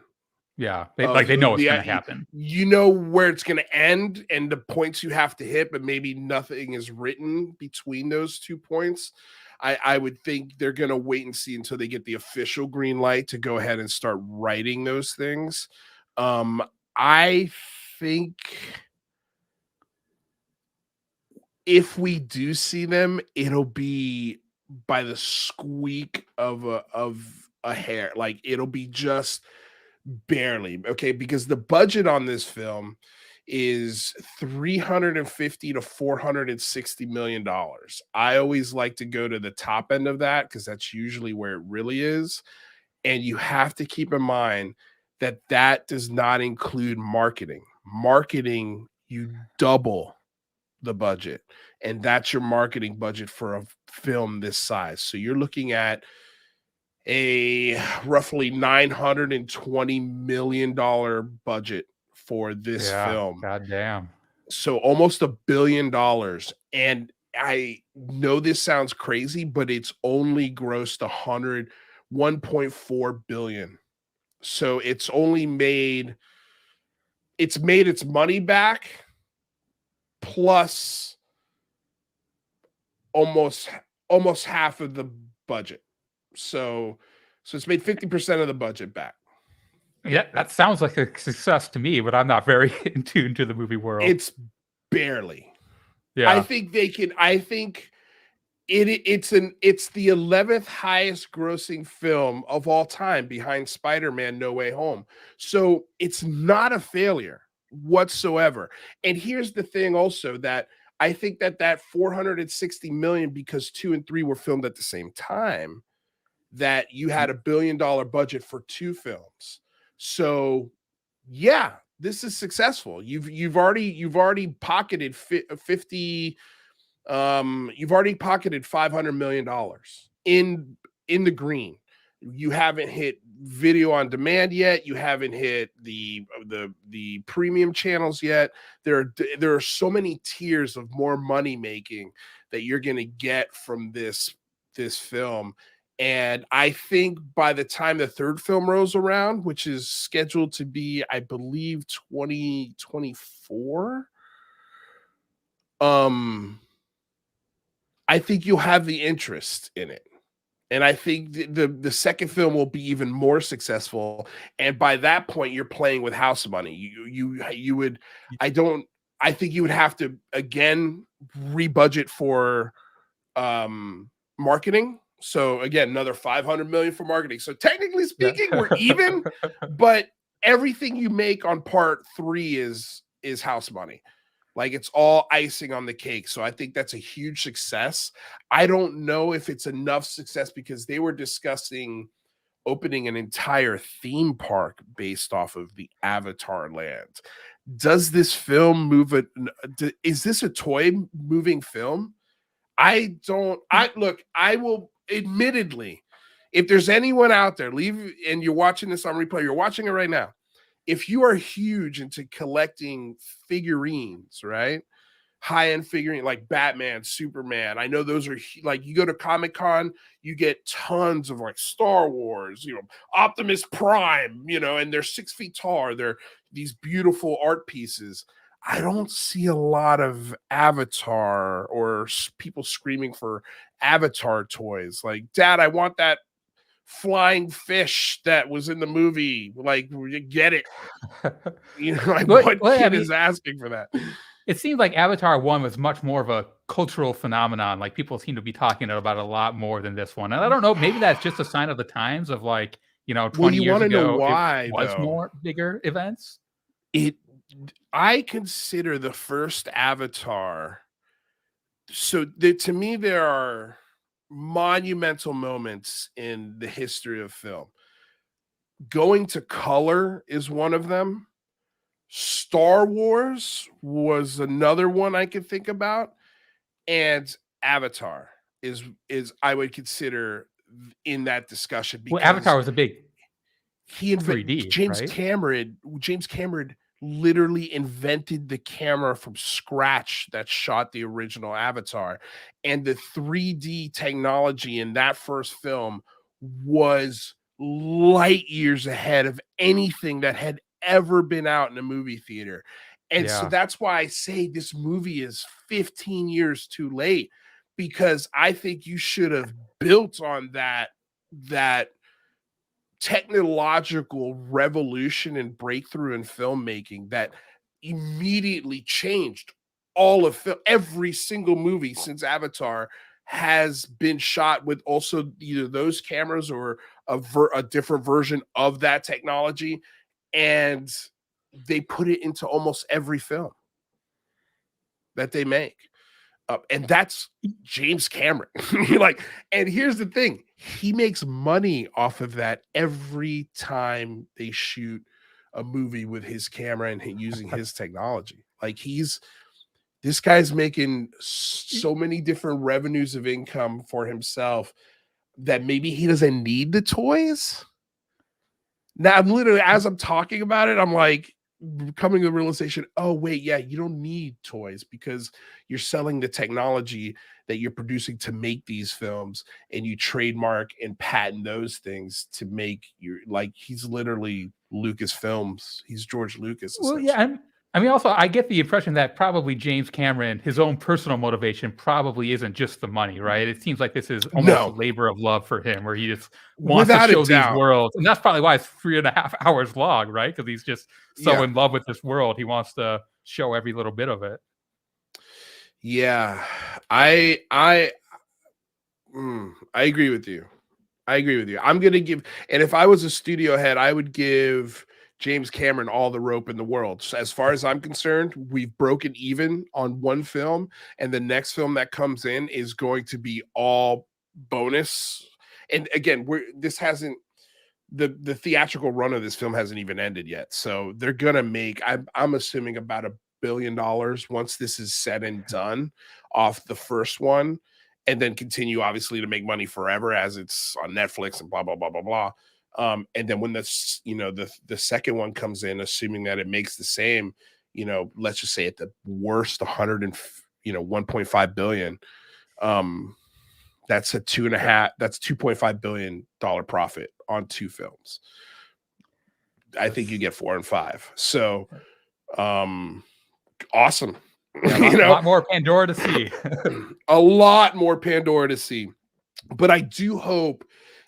Speaker 2: Yeah, they know what's going to happen.
Speaker 1: You know where it's going to end and the points you have to hit, but maybe nothing is written between those 2 points. I would think they're going to wait and see until they get the official green light to go ahead and start writing those things. I think if we do see them, it'll be by the squeak of a hair. Like, it'll be just barely, okay? Because the budget on this film is $350 to $460 million. I always like to go to the top end of that because that's usually where it really is. And you have to keep in mind that does not include marketing. Marketing, you double the budget, and that's your marketing budget for a film this size. So you're looking at a roughly $920 million budget for this film.
Speaker 2: God damn.
Speaker 1: So almost $1 billion. And I know this sounds crazy, but it's only grossed 1.4 billion. So it's only made its money back plus almost half of the budget. So it's made 50% of the budget back.
Speaker 2: Yeah, that sounds like a success to me, but I'm not very in tune to the movie world.
Speaker 1: It's barely.
Speaker 2: Yeah.
Speaker 1: I think it's the 11th highest grossing film of all time behind Spider-Man No Way Home. So it's not a failure whatsoever. And here's the thing also, that I think that 460 million, because 2 and 3 were filmed at the same time, that you had $1 billion budget for 2 films. So yeah, this is successful. You've already pocketed 50 you've already pocketed $500 million in the green. You haven't hit video on demand yet. You haven't hit the premium channels yet. There are so many tiers of more money making that you're going to get from this film. And I think by the time the third film rolls around, which is scheduled to be, I believe, 2024, I think you'll have the interest in it. And I think the second film will be even more successful. And by that point, you're playing with house money. You would, I think you would have to again rebudget for marketing. So again, another 500 million for marketing. So technically speaking, we're even, but everything you make on part 3 is house money. Like, it's all icing on the cake. So I think that's a huge success. I don't know if it's enough success, because they were discussing opening an entire theme park based off of the Avatar land. Does this film move it? Is this a toy moving film? I will admittedly, if there's anyone out there, and you're watching this on replay, you're watching it right now. If you are huge into collecting figurines, right? High-end figurine like Batman, Superman. I know those are like, you go to Comic-Con, you get tons of like Star Wars, Optimus Prime, and they're 6 feet tall. They're these beautiful art pieces. I don't see a lot of Avatar or people screaming for Avatar toys. Like, Dad, I want that flying fish that was in the movie. Like, get it. What kid is asking for that?
Speaker 2: It seems like Avatar 1 was much more of a cultural phenomenon. Like, people seem to be talking about it a lot more than this one. And I don't know, maybe that's just a sign of the times of, like, 20 years ago,
Speaker 1: why,
Speaker 2: it was more bigger events.
Speaker 1: I consider the first Avatar. So to me, there are monumental moments in the history of film. Going to color is one of them. Star Wars was another one I could think about, and Avatar is I would consider in that discussion, because
Speaker 2: Avatar was a big
Speaker 1: 3D. James Cameron literally invented the camera from scratch that shot the original Avatar, and the 3D technology in that first film was light years ahead of anything that had ever been out in a movie theater. And so that's why I say this movie is 15 years too late, because I think you should have built on that technological revolution and breakthrough in filmmaking that immediately changed all of film. Every single movie since has been shot with also either those cameras or a different version of that technology, and they put it into almost every film that they make. And that's James Cameron. And here's the thing, he makes money off of that every time they shoot a movie with his camera and using his technology. Like, this guy's making so many different revenues of income for himself that maybe he doesn't need the toys. Now, I'm literally, as I'm talking about it, I'm like, coming to the realization, oh wait, yeah, you don't need toys because you're selling the technology that you're producing to make these films, and you trademark and patent those things to make your, like, he's literally Lucasfilms. He's George Lucas
Speaker 2: Well, yeah,
Speaker 1: essentially.
Speaker 2: and I mean, also, I get the impression that probably James Cameron, his own personal motivation probably isn't just the money, right? It seems like this is almost a
Speaker 1: No,
Speaker 2: labor of love for him, where he just wants to
Speaker 1: without a
Speaker 2: show these
Speaker 1: doubt.
Speaker 2: worlds, and that's probably why it's 3.5 hours long, right? Because he's just so
Speaker 1: Yeah.
Speaker 2: in love with this world, he wants to show every little bit of it.
Speaker 1: Yeah. I I agree with you. I agree with you. I'm gonna give, and if I was a studio head, I would give James Cameron all the rope in the world. So as far as I'm concerned, we've broken even on one film, and the next film that comes in is going to be all bonus. And again, this hasn't, the theatrical run of this film hasn't even ended yet. So they're gonna make, I'm assuming about $1 billion once this is said and done off the first one, and then continue obviously to make money forever as it's on Netflix and blah blah blah blah blah. And then when this, the second one comes in, assuming that it makes the same, let's just say at the worst 1.5 billion. That's a two and a half. That's $2.5 billion profit on two films. I think you get 4 and 5. So, awesome.
Speaker 2: Yeah, a lot more Pandora to see.
Speaker 1: A lot more Pandora to see. But I do hope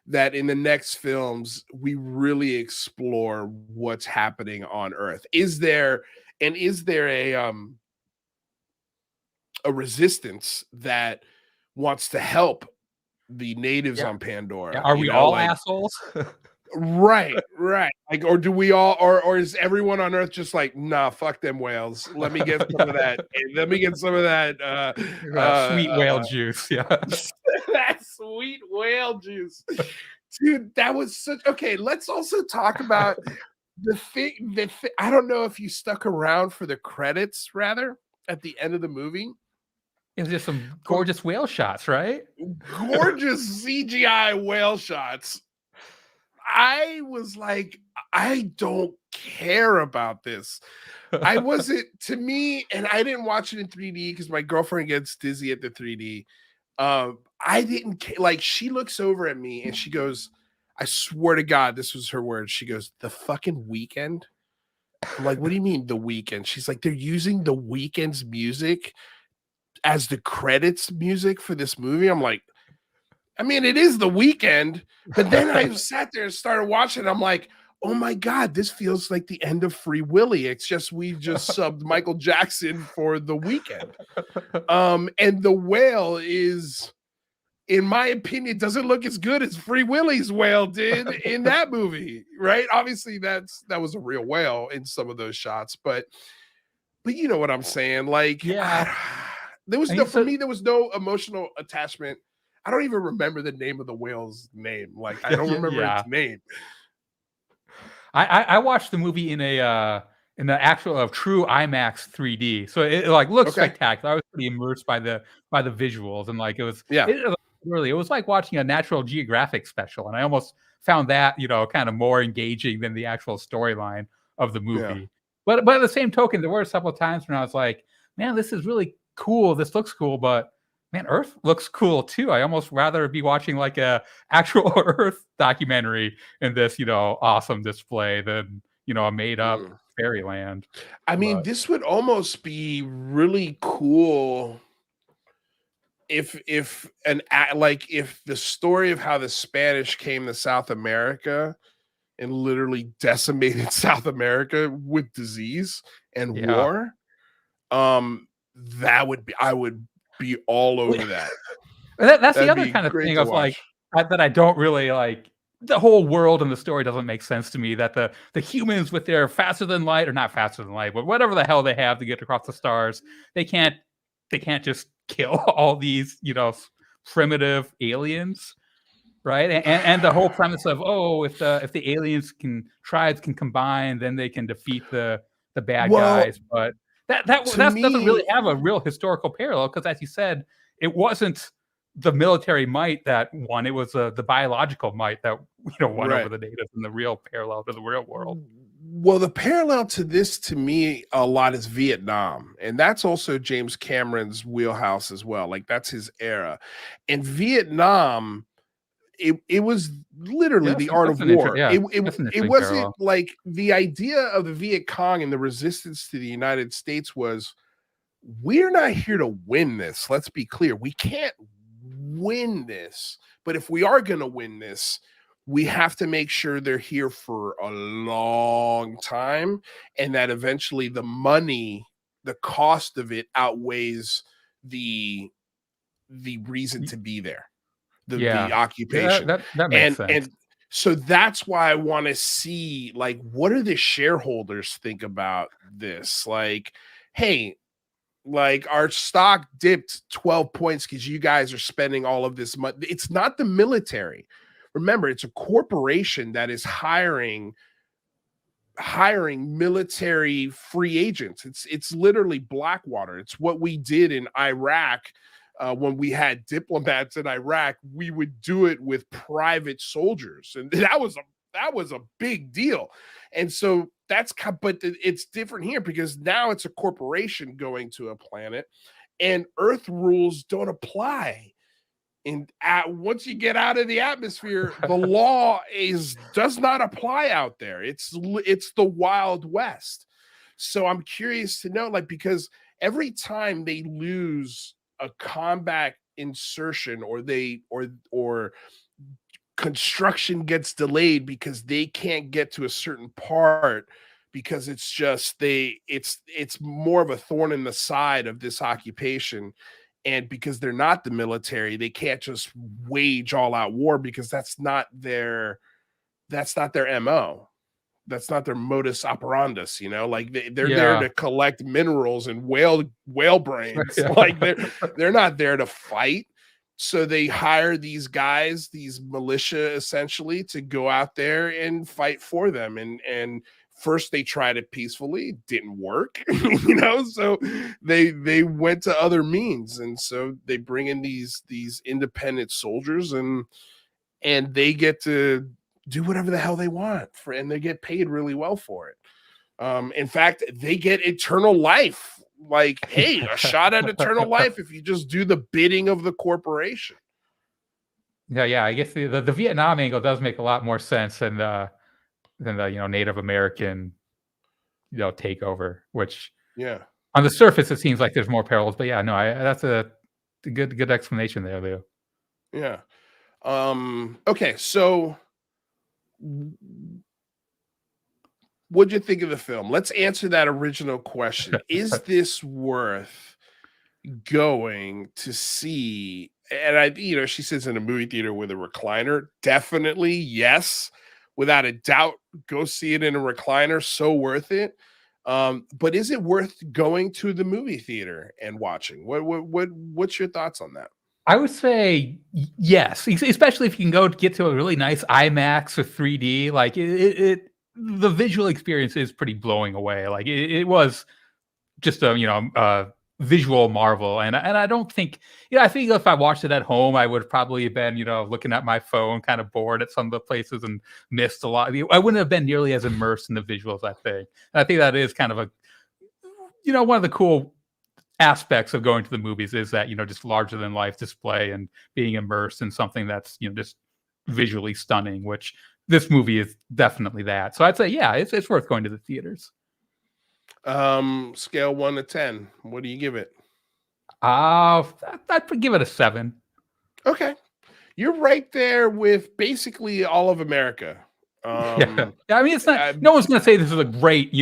Speaker 1: that in the next films we really explore what's happening on Earth. Is there a resistance that wants to help the natives on Pandora?
Speaker 2: Yeah, are we all assholes?
Speaker 1: Right. Like, or do we all, or is everyone on Earth just like, nah, fuck them whales. Let me get some of that. Let me get some of that
Speaker 2: Sweet whale juice. Yeah.
Speaker 1: that sweet whale juice. Dude, that was such okay. Let's also talk about the thing. I don't know if you stuck around for the credits, rather, at the end of the movie.
Speaker 2: It was just some gorgeous whale shots, right?
Speaker 1: Gorgeous CGI whale shots. I was like, I don't care about this. I wasn't, to me, and I didn't watch it in 3D because my girlfriend gets dizzy at the 3D. I didn't care. Like, she looks over at me and she goes, I swear to God, this was her word. She goes, the fucking Weekend. I'm like, what do you mean the Weekend? She's like, they're using the Weekend's music as the credits music for this movie. I'm like, I mean, it is the Weekend, but then I sat there and started watching. I'm like, oh my God, this feels like the end of Free Willy. It's just, we just subbed Michael Jackson for the Weekend. And the whale is, in my opinion, doesn't look as good as Free Willy's whale did in that movie, right? Obviously, that was a real whale in some of those shots, but you know what I'm saying? Like,
Speaker 2: yeah,
Speaker 1: there was no, for me, there was no emotional attachment. I don't even remember the name of the whale's name. Like, I don't remember its name.
Speaker 2: I watched the movie in the actual true IMAX 3D, so it like looks spectacular. I was pretty immersed by the visuals, and like it was it was like watching a National Geographic special, and I almost found that kind of more engaging than the actual storyline of the movie. But at the same token, there were several times when I was like, man, this is really cool. This looks cool, but man, Earth looks cool too. I almost rather be watching like a actual Earth documentary in this, awesome display than, a made up fairyland.
Speaker 1: I mean, this would almost be really cool if the story of how the Spanish came to South America and literally decimated South America with disease and war. That would be, I would be all over that.
Speaker 2: That's the other kind of thing of like that I don't really like. The whole world and the story doesn't make sense to me. That the humans with their faster than light, or not faster than light, but whatever the hell they have to get across the stars, they can't just kill all these primitive aliens, right? And the whole premise of if the tribes can combine, then they can defeat the bad guys, but that doesn't really have a real historical parallel, because as you said, it wasn't the military might that won. It was the biological might that won over the natives in the real parallel to the real world.
Speaker 1: Well, the parallel to this to me a lot is Vietnam. And that's also James Cameron's wheelhouse as well. Like that's his era. And Vietnam, it was literally the art of war.
Speaker 2: Yeah, that's an
Speaker 1: It
Speaker 2: interesting
Speaker 1: wasn't
Speaker 2: parallel.
Speaker 1: like the idea of the Viet Cong and the resistance to the United States was we're not here to win this. Let's be clear. We can't win this. But if we are going to win this, we have to make sure they're here for a long time and that eventually the money, the cost of it outweighs the reason to be there, the
Speaker 2: Yeah. Yeah,
Speaker 1: occupation.
Speaker 2: that makes sense.
Speaker 1: And so that's why I want to see like what do the shareholders think about this? Like, hey, like our stock dipped 12 points because you guys are spending all of this money. It's not the military. Remember, it's a corporation that is hiring military free agents. It's literally Blackwater. It's what we did in Iraq when we had diplomats in Iraq. We would do it with private soldiers, and that was a big deal. And so but it's different here because now it's a corporation going to a planet, and Earth rules don't apply. And once you get out of the atmosphere, the law does not apply out there. It's the Wild West. So I'm curious to know, like, because every time they lose a combat insertion or construction gets delayed because they can't get to a certain part because it's more of a thorn in the side of this occupation, and because they're not the military, they can't just wage all out war because that's not their MO. That's not their modus operandus, like they're there
Speaker 2: Yeah.
Speaker 1: to collect minerals and whale brains.
Speaker 2: Yeah.
Speaker 1: Like they're not there to fight. So they hire these guys, these militia essentially, to go out there and fight for them. And first they tried it peacefully, didn't work, so they went to other means. And so they bring in these independent soldiers, and they get to do whatever the hell they want and they get paid really well for it. In fact, they get eternal life. Like, hey, a shot at eternal life if you just do the bidding of the corporation.
Speaker 2: Yeah. I guess the Vietnam angle does make a lot more sense than the Native American takeover, which
Speaker 1: Yeah.
Speaker 2: on the surface it seems like there's more parallels, but yeah, no, that's a good explanation there, Leo.
Speaker 1: Yeah. Okay, so what'd you think of the film? Let's answer that original question. Is this worth going to see? And she sits in a movie theater with a recliner. Definitely, yes. Without a doubt, go see it in a recliner. So worth it. But is it worth going to the movie theater and watching? What's your thoughts on that?
Speaker 2: I would say yes, especially if you can get to a really nice IMAX or 3D. Like the visual experience is pretty blowing away. Like it was just a visual marvel, and I don't think I think if I watched it at home, I would probably have been looking at my phone, kind of bored at some of the places and missed a lot. I wouldn't have been nearly as immersed in the visuals, I think. And I think that is kind of a one of the cool aspects of going to the movies is that just larger than life display and being immersed in something that's just visually stunning, which this movie is definitely that. So I'd say it's worth going to the theaters.
Speaker 1: Scale 1 to 10, what do you give it?
Speaker 2: I'd give it a 7.
Speaker 1: Okay, you're right there with basically all of America.
Speaker 2: Yeah, I mean, it's not. No one's gonna say this is a great,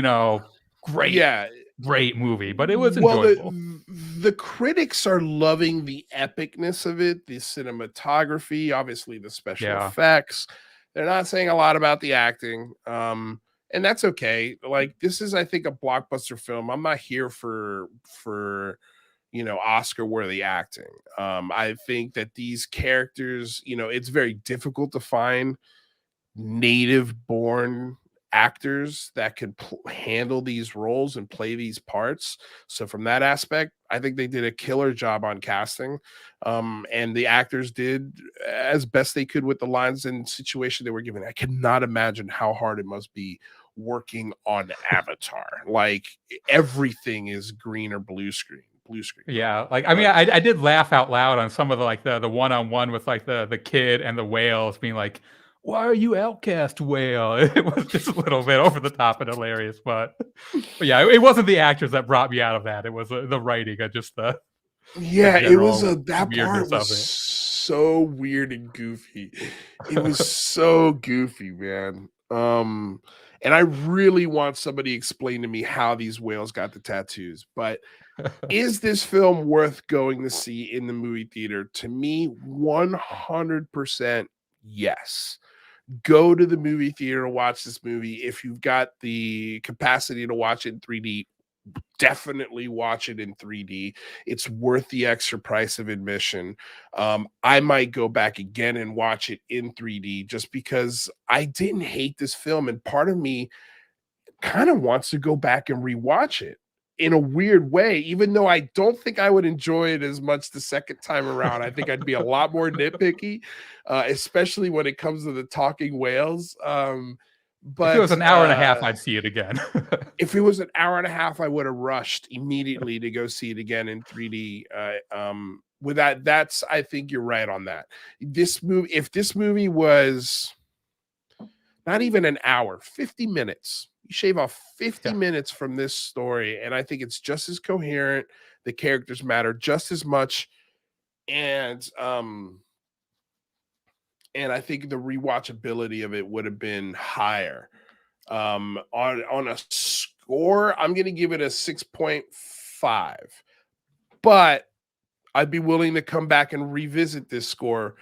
Speaker 2: great movie, but it was enjoyable.
Speaker 1: The critics are loving the epicness of it, the cinematography, obviously the special effects. They're not saying a lot about the acting, and that's okay. Like, this is, I think, a blockbuster film. I'm not here for Oscar worthy acting. I think that these characters, it's very difficult to find native born actors that could handle these roles and play these parts. So from that aspect, I think they did a killer job on casting. And the actors did as best they could with the lines and situation they were given. I cannot imagine how hard it must be working on Avatar. Like everything is green or blue screen.
Speaker 2: Yeah, like I mean, I did laugh out loud on some of the one-on-one with like the kid and the whales being like, "Why are you outcast, whale?" It was just a little bit over the top and hilarious, but yeah, it wasn't the actors that brought me out of that. It was the writing and just the
Speaker 1: it was
Speaker 2: general
Speaker 1: that part
Speaker 2: weirdness
Speaker 1: was
Speaker 2: of it.
Speaker 1: so weird and goofy. It was so goofy, man. And I really want somebody to explain to me how these whales got the tattoos. But is this film worth going to see in the movie theater? To me, 100% yes. Go to the movie theater to watch this movie. If you've got the capacity to watch it in 3D, definitely watch it in 3D. It's worth the extra price of admission. I might go back again and watch it in 3D just because I didn't hate this film. And part of me kind of wants to go back and rewatch it in a weird way, even though I don't think I would enjoy it as much the second time around. I think I'd be a lot more nitpicky, especially when it comes to the talking whales.
Speaker 2: If it was
Speaker 1: But
Speaker 2: an hour and a half, I'd see it again.
Speaker 1: if it was an hour and a half, I would have rushed immediately to go see it again in 3D. With that's I think you're right on that. If this movie was not even an hour, 50 minutes, you shave off 50 minutes from this story, and I think it's just as coherent. The characters matter just as much, and I think the rewatchability of it would have been higher. On a score, I'm going to give it a 6.5, but I'd be willing to come back and revisit this score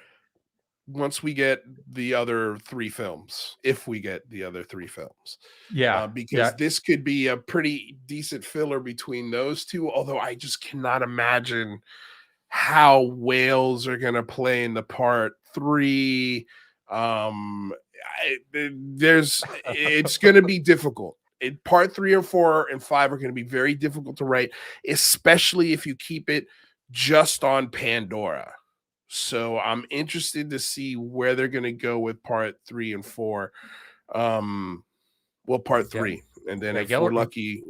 Speaker 1: once we get the other 3 films, if we get the other 3 films. Because this could be a pretty decent filler between those two, although I just cannot imagine how whales are going to play in the part 3. It's going to be difficult. Part 3 or 4 and 5 are going to be very difficult to write, especially if you keep it just on Pandora. So I'm interested to see where they're going to go with part 3 and 4. Part 3, and then if we're lucky,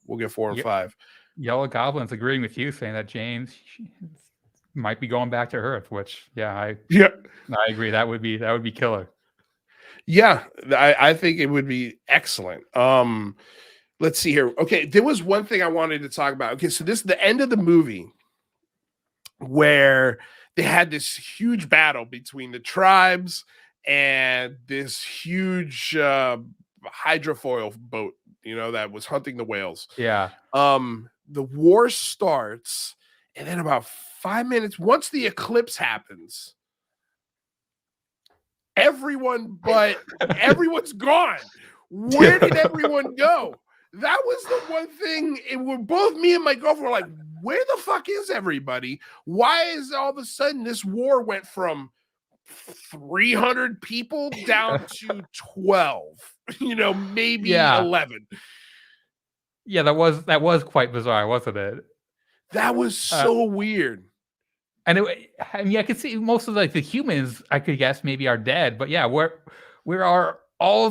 Speaker 1: we'll get 4 and 5.
Speaker 2: Yellow Goblin's agreeing with you, saying that James might be going back to Earth, which I agree. That would be killer.
Speaker 1: Yeah, I think it would be excellent. Let's see here. Okay, there was one thing I wanted to talk about. Okay, so this is the end of the movie where they had this huge battle between the tribes and this huge hydrofoil boat, that was hunting the whales.
Speaker 2: Yeah.
Speaker 1: The war starts, and then about 5 minutes, once the eclipse happens, everyone's gone. Where did everyone go? That was the one thing. Both me and my girlfriend were like, where the fuck is everybody? Why is all of a sudden this war went from 300 people down to 12, maybe 11.
Speaker 2: Yeah, that was quite bizarre, wasn't it?
Speaker 1: That was so weird.
Speaker 2: And I could see most of the humans, I could guess, maybe are dead, but where are all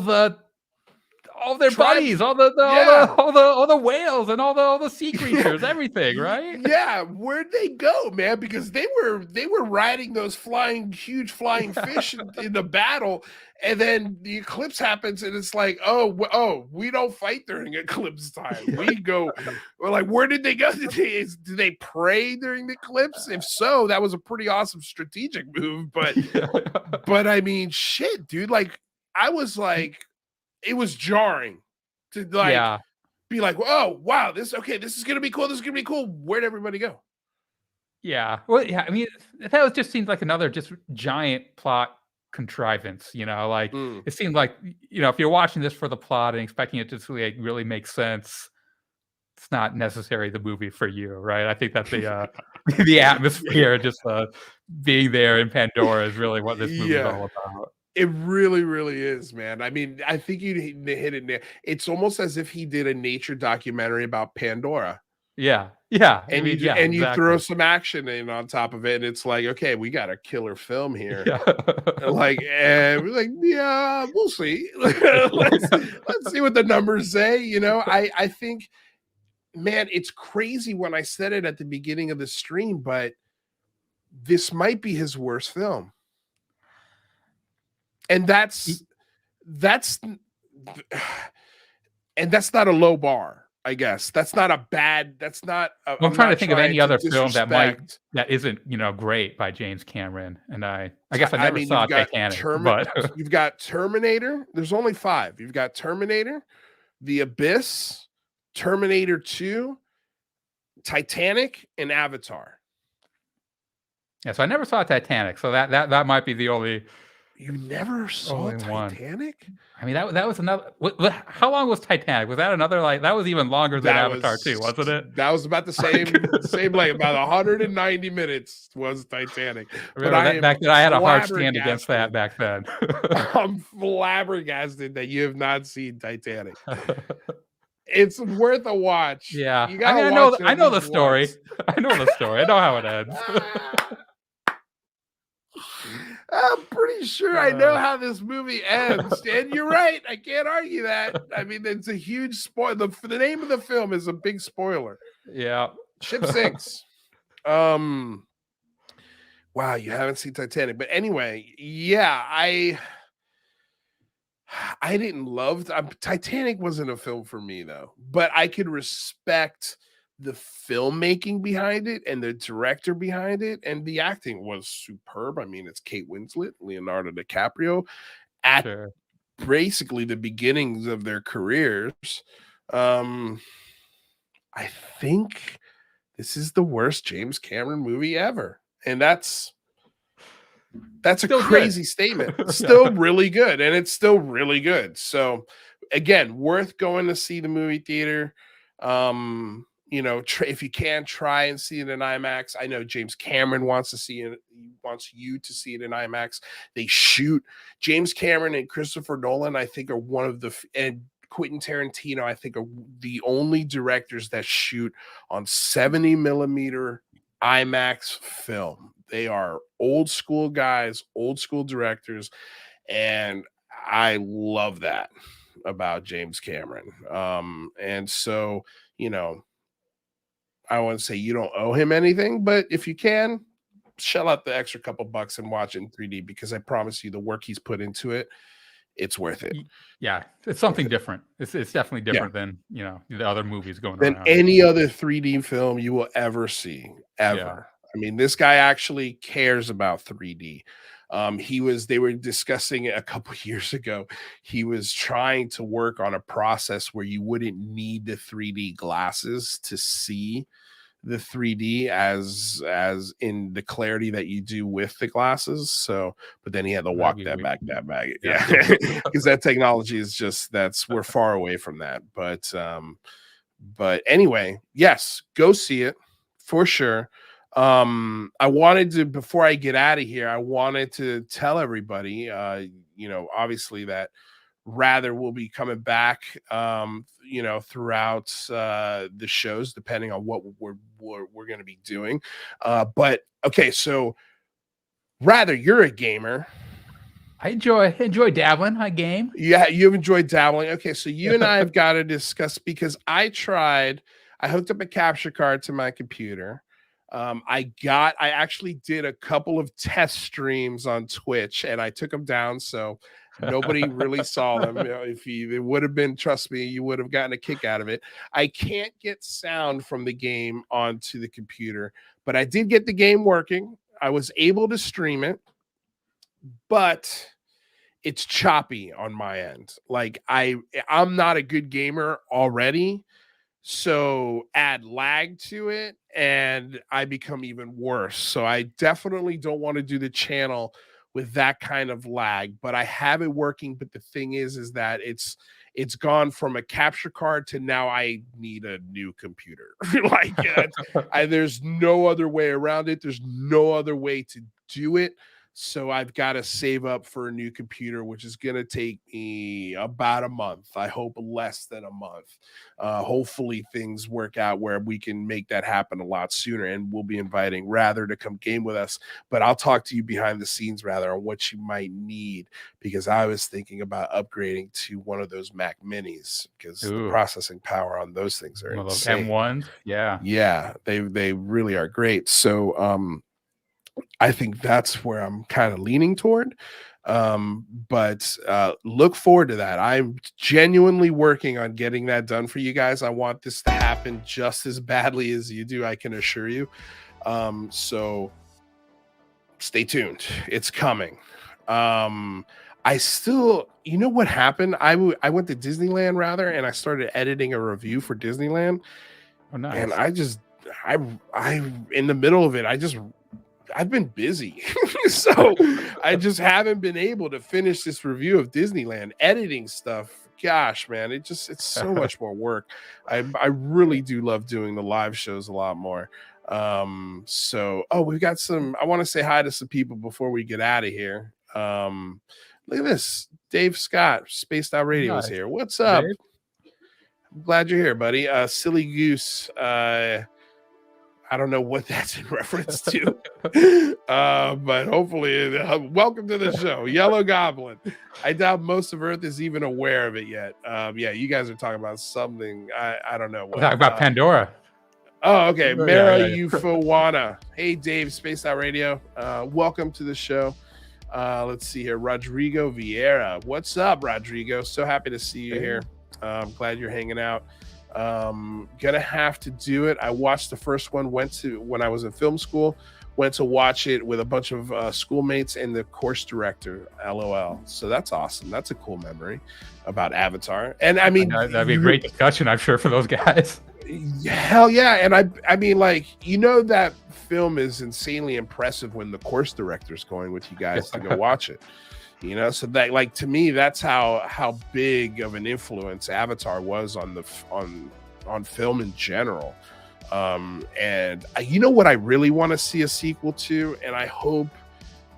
Speaker 2: their buddies, all the whales and all the sea creatures, everything, right?
Speaker 1: Yeah, where'd they go, man? Because they were riding those huge flying fish in the battle, and then the eclipse happens, and it's like, oh, we don't fight during eclipse time. We're like, where did they go? Do they pray during the eclipse? If so, that was a pretty awesome strategic move. But I mean, shit, dude. Like, I was like, it was jarring to be like, oh wow, this is gonna be cool. This is gonna be cool. Where'd everybody go?
Speaker 2: Yeah. Well, yeah. I mean, that just seems like another just giant plot contrivance. It seemed like if you're watching this for the plot and expecting it to really make sense, it's not necessarily the movie for you, right? I think that the atmosphere, just being there in Pandora, is really what this movie is all about.
Speaker 1: It really, really is, man. I mean, I think you hit it there. It's almost as if he did a nature documentary about Pandora.
Speaker 2: Yeah. Yeah, I
Speaker 1: And
Speaker 2: mean, yeah,
Speaker 1: you throw
Speaker 2: exactly.
Speaker 1: some action in on top of it, and it's like, okay, we got a killer film here.
Speaker 2: Yeah.
Speaker 1: Like, and we're like, yeah, we'll see. let's see what the numbers say. I think, man, it's crazy when I said it at the beginning of the stream, but this might be his worst film. And that's and that's not a low bar, I guess. That's not a bad, that's not,
Speaker 2: I'm
Speaker 1: I'm
Speaker 2: trying to
Speaker 1: not
Speaker 2: think of
Speaker 1: trying
Speaker 2: any
Speaker 1: to
Speaker 2: other film
Speaker 1: disrespect.
Speaker 2: that isn't, great by James Cameron, and I guess I
Speaker 1: I
Speaker 2: never
Speaker 1: mean,
Speaker 2: saw Titanic, but
Speaker 1: you've got Terminator. There's only 5. You've got Terminator, The Abyss, Terminator 2, Titanic, and Avatar.
Speaker 2: yeah, so I never saw Titanic, so that might be the only
Speaker 1: You never saw
Speaker 2: one.
Speaker 1: Titanic?
Speaker 2: I mean, that was another. How long was Titanic? Was that another that was even longer than Avatar 2, wasn't it?
Speaker 1: That was about the same like about 190 minutes was Titanic.
Speaker 2: I
Speaker 1: But
Speaker 2: remember
Speaker 1: I
Speaker 2: that
Speaker 1: am
Speaker 2: back then. I had a hard stand against that
Speaker 1: flabbergasted.
Speaker 2: back then.
Speaker 1: I'm flabbergasted that you have not seen Titanic. It's worth a watch.
Speaker 2: Yeah,
Speaker 1: You
Speaker 2: I mean,
Speaker 1: gotta watch it
Speaker 2: I
Speaker 1: at
Speaker 2: know the
Speaker 1: least
Speaker 2: story.
Speaker 1: once.
Speaker 2: I know the story. I know how it ends.
Speaker 1: I'm pretty sure I know how this movie ends, and you're right. I can't argue that. I mean, it's a huge spoil. The name of the film is a big spoiler.
Speaker 2: Yeah,
Speaker 1: Ship sinks. Wow, you haven't seen Titanic, but anyway, yeah, I didn't love Titanic. Wasn't a film for me though, but I could respect the filmmaking behind it and the director behind it, and the acting was superb. I mean, it's Kate Winslet, Leonardo DiCaprio at
Speaker 2: sure.
Speaker 1: basically the beginnings of their careers. I think this is the worst James Cameron movie ever, and that's a
Speaker 2: Still
Speaker 1: crazy
Speaker 2: good.
Speaker 1: statement. Still really good, and it's still really good. So again, worth going to see the movie theater. If you can, try and see it in IMAX. I know James Cameron wants to see it. He wants you to see it in IMAX. They shoot James Cameron and Christopher Nolan, I think, are one of the and Quentin Tarantino, I think, are the only directors that shoot on 70 millimeter IMAX film. They are old school guys, old school directors, and I love that about James Cameron. And so, I want to say you don't owe him anything, but if you can, shell out the extra couple bucks and watch it in 3D, because I promise you the work he's put into it, it's worth it.
Speaker 2: Yeah, it's something different. It's definitely different than the other movies going
Speaker 1: Than
Speaker 2: around.
Speaker 1: any other 3D film you will ever see, ever.
Speaker 2: Yeah.
Speaker 1: I mean, this guy actually cares about 3D. They were discussing it a couple years ago. He was trying to work on a process where you wouldn't need the 3D glasses to see the 3D as in the clarity that you do with the glasses. So, but then he had to walk that back. Yeah, because that technology is just we're far away from that. But anyway, yes, go see it for sure. I wanted to, before I get out of here, I wanted to tell everybody, obviously that Rather will be coming back, throughout the shows, depending on what we're going to be doing. But okay, so Rather, you're a gamer.
Speaker 2: I enjoy dabbling. I game.
Speaker 1: Yeah, you've enjoyed dabbling. Okay, so you and I have got to discuss, because I hooked up a capture card to my computer. I actually did a couple of test streams on Twitch, and I took them down, so nobody really saw them. It would have been, trust me, you would have gotten a kick out of it. I can't get sound from the game onto the computer, but I did get the game working. I was able to stream it, but it's choppy on my end. Like I'm not a good gamer already, so add lag to it and I become even worse. So I definitely don't want to do the channel with that kind of lag, but I have it working. But the thing is that it's gone from a capture card to now I need a new computer. There's no other way around it. There's no other way to do it. So I've got to save up for a new computer, which is going to take me about a month. I hope less than a month. Hopefully things work out where we can make that happen a lot sooner, and we'll be inviting Rather to come game with us. But I'll talk to you behind the scenes, Rather, on what you might need, because I was thinking about upgrading to one of those Mac Minis, because the processing power on those things are insane.
Speaker 2: M1s,
Speaker 1: yeah, they really are great. So I think that's where I'm kind of leaning toward. But look forward to that. I'm genuinely working on getting that done for you guys. I want this to happen just as badly as you do, I can assure you. So stay tuned. It's coming. I still, you know what happened? I went to Disneyland, Rather, and I started editing a review for Disneyland.
Speaker 2: Oh, nice.
Speaker 1: And I in the middle of it, I've been busy. So I just haven't been able to finish this review of Disneyland. Editing stuff, gosh, man, it's so much more work. I really do love doing the live shows a lot more. So we've got I want to say hi to some people before we get out of here. Look at this. Dave Scott, Spaced Out Radio is here. What's up? Dave? I'm glad you're here, buddy. Silly Goose. I don't know what that's in reference to, but hopefully, welcome to the show, Yellow Goblin. I doubt most of Earth is even aware of it yet. Yeah, you guys are talking about something. I don't know.
Speaker 2: We're talking about Pandora.
Speaker 1: Oh, okay. Mara Ufawana. Hey, Dave, Spaced Out Radio. Welcome to the show. Let's see here. Rodrigo Vieira. What's up, Rodrigo? So happy to see you here. I'm glad you're hanging out. Gonna have to do it. I watched the first one, when I was in film school, went to watch it with a bunch of schoolmates and the course director, LOL. So that's awesome. That's a cool memory about Avatar. And I mean,
Speaker 2: that'd be a great discussion, I'm sure, for those guys.
Speaker 1: Hell yeah. And I mean, like, that film is insanely impressive when the course director's going with you guys to go watch it. So that, like, to me, that's how big of an influence Avatar was on film in general. And what I really want to see a sequel to, and I hope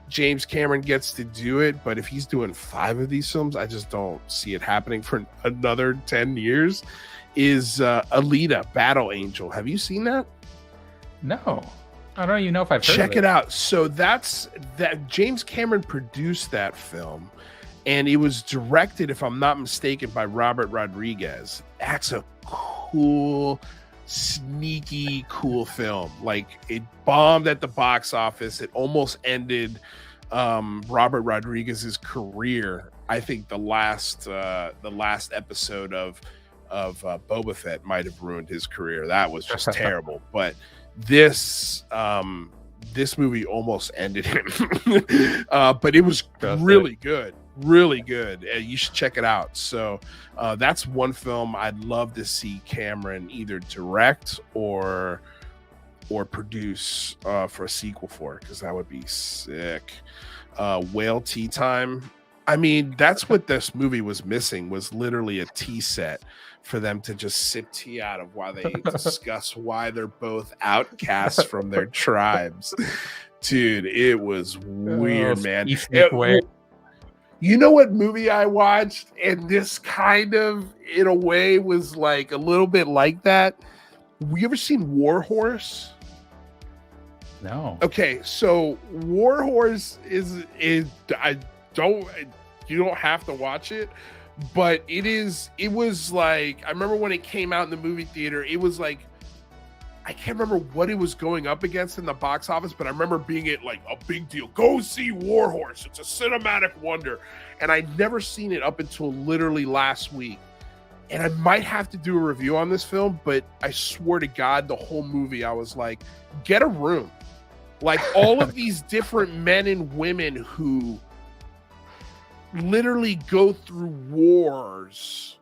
Speaker 1: James Cameron gets to do it, but if he's doing 5 of these films, I just don't see it happening for another 10 years, is Alita, Battle Angel. Have you seen that?
Speaker 2: No. I don't even know if I've heard
Speaker 1: Check it out. So that James Cameron produced that film, and it was directed, if I'm not mistaken, by Robert Rodriguez. That's a cool, sneaky, cool film. Like, it bombed at the box office. It almost ended Robert Rodriguez's career. I think the last episode of Boba Fett might have ruined his career. That was just terrible. But this movie almost ended him. But it was really good. You should check it out. So that's one film I'd love to see Cameron either direct or produce for a sequel for, because that would be sick. Whale Tea Time. I mean, that's what this movie was missing, was literally a tea set for them to just sip tea out of while they discuss why they're both outcasts from their tribes. Dude, it was weird, man. You know what movie I watched? And this kind of, in a way, was like a little bit like that. You ever seen War Horse?
Speaker 2: No.
Speaker 1: Okay, so War Horse is you don't have to watch it, but it was like, I remember when it came out in the movie theater, it was like, I can't remember what it was going up against in the box office, but I remember being it like a big deal. Go see War Horse. It's a cinematic wonder. And I'd never seen it up until literally last week. And I might have to do a review on this film, but I swear to God, the whole movie, I was like, get a room. Like, all of these different men and women who literally go through wars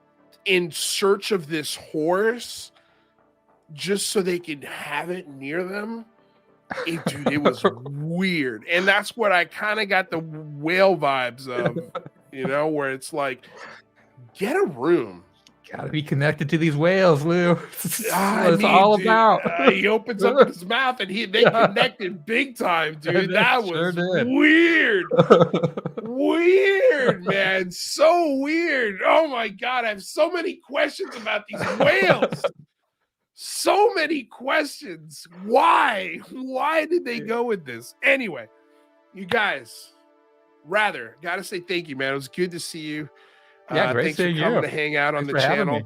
Speaker 1: in search of this horse just so they can have it near them. Dude, it was weird. And that's what I kind of got the whale vibes of, where it's like, get a room.
Speaker 2: Gotta be connected to these whales, Lou. That's what it's
Speaker 1: Dude,
Speaker 2: all about.
Speaker 1: he opens up his mouth and they connected big time, dude.
Speaker 2: They
Speaker 1: That
Speaker 2: sure
Speaker 1: was
Speaker 2: did.
Speaker 1: weird. Weird, man. So weird. Oh my God. I have so many questions about these whales. So many questions. Why? Why did they go with this? Anyway, you guys, gotta say thank you, man. It was good to see you.
Speaker 2: Yeah, great
Speaker 1: thanks for
Speaker 2: seeing
Speaker 1: coming
Speaker 2: you.
Speaker 1: to hang out on
Speaker 2: Thanks
Speaker 1: the
Speaker 2: for having
Speaker 1: channel.
Speaker 2: me.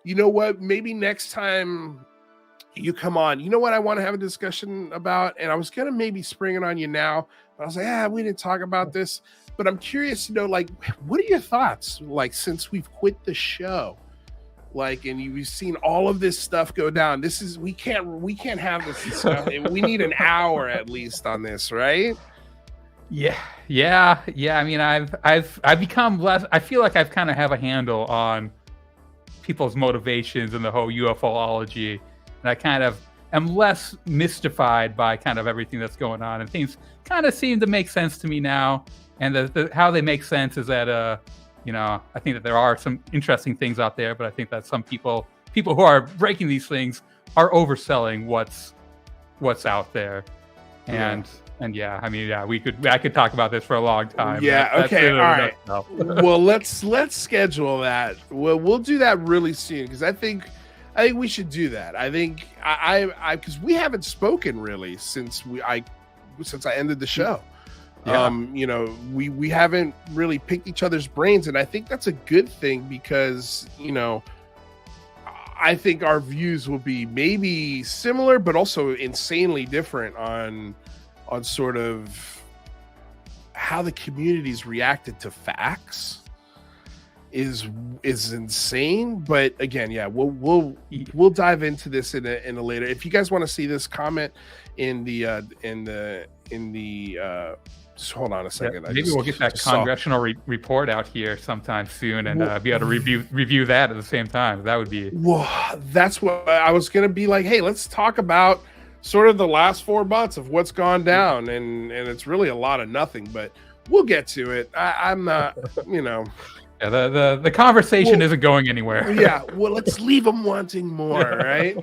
Speaker 1: You know what? Maybe next time you come on, you know what I want to have a discussion about? And I was gonna maybe spring it on you now, but I was like, we didn't talk about this. But I'm curious to know, like, what are your thoughts? Like, since we've quit the show, like, and you've seen all of this stuff go down. This is we can't have this discussion. We need an hour at least on this, right?
Speaker 2: Yeah. I mean, I've become less. I feel like I've kind of have a handle on people's motivations and the whole UFOlogy, and I kind of am less mystified by kind of everything that's going on, and things kind of seem to make sense to me now. And how they make sense is that, I think that there are some interesting things out there, but I think that some people who are breaking these things are overselling what's out there, and.
Speaker 1: Yeah.
Speaker 2: And yeah, I mean, I could talk about this for a long time.
Speaker 1: Yeah. Okay. All right. Well, let's schedule that. We'll do that really soon because I think we should do that. I think because we haven't spoken really since I ended the show.
Speaker 2: Yeah.
Speaker 1: We haven't really picked each other's brains, and I think that's a good thing because I think our views will be maybe similar, but also insanely different on sort of how the community's reacted to facts is insane. But again, yeah, we'll dive into this in a later. If you guys want to see this, comment in the just hold on a second.
Speaker 2: Yeah, maybe we'll get that congressional report out here sometime soon and be able to review that at the same time. That would be.
Speaker 1: Well, that's what I was going to be like. Hey, let's talk about sort of the last 4 months of what's gone down, and it's really a lot of nothing, but we'll get to it. I'm not,
Speaker 2: Yeah, the conversation isn't going anywhere.
Speaker 1: Yeah, well, let's leave them wanting more, right?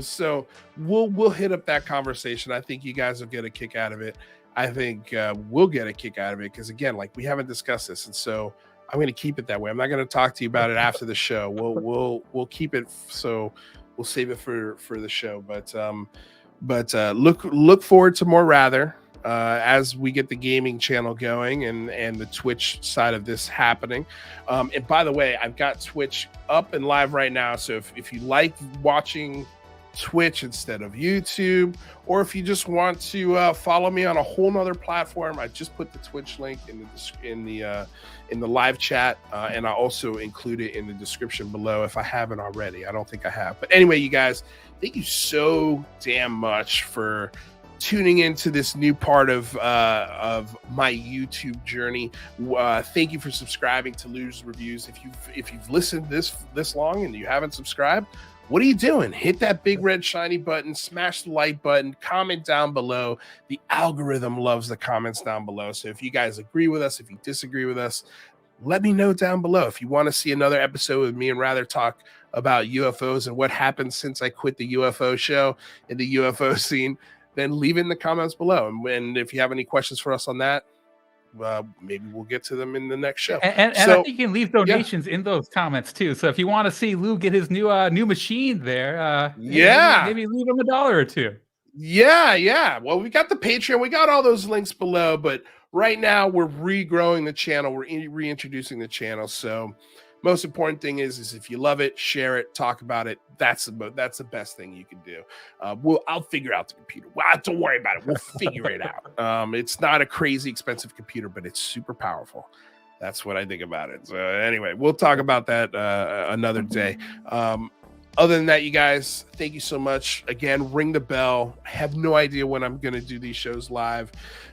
Speaker 1: So we'll hit up that conversation. I think you guys will get a kick out of it. I think we'll get a kick out of it because again, like we haven't discussed this, and so I'm going to keep it that way. I'm not going to talk to you about it after the show. We'll keep it, so we'll save it for the show, but look forward to more rather as we get the gaming channel going and the Twitch side of this happening. And by the way, I've got Twitch up and live right now, so if you like watching Twitch instead of YouTube, or if you just want to follow me on a whole nother platform, I just put the Twitch link in the live chat, and I'll also include it in the description below if I haven't already. I don't think I have, but anyway, you guys, thank you so damn much for tuning into this new part of my YouTube journey. Thank you for subscribing to Lou's Reviews. If you've listened this long and you haven't subscribed, what are you doing? Hit that big red shiny button, smash the like button, comment down below. The algorithm loves the comments down below. So if you guys agree with us, if you disagree with us, let me know down below. If you want to see another episode with me and Rather talk about UFOs and what happened since I quit the UFO show and the UFO scene, then leave it in the comments below. And if you have any questions for us on that, maybe we'll get to them in the next show.
Speaker 2: And I think you can leave donations in those comments too. So if you want to see Lou get his new machine there, maybe leave him $1 or $2.
Speaker 1: Yeah. Well, we got the Patreon, we got all those links below, but right now we're regrowing the channel, we're reintroducing the channel. So most important thing is if you love it, share it, talk about it. That's the best thing you can do. I'll figure out the computer. Well, don't worry about it. We'll figure it out. It's not a crazy expensive computer, but it's super powerful. That's what I think about it. So anyway, we'll talk about that another day. Other than that, you guys, thank you so much. Again, ring the bell. I have no idea when I'm going to do these shows live.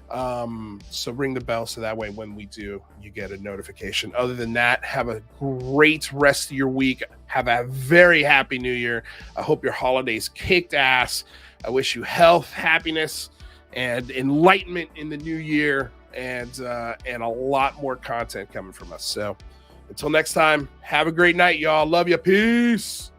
Speaker 1: So ring the bell so that way when we do, you get a notification. Other than that, have a great rest of your week. Have a very happy new year. I hope your holidays kicked ass. I wish you health, happiness, and enlightenment in the new year, and a lot more content coming from us. So Until next time, have a great night, y'all. Love you. Peace.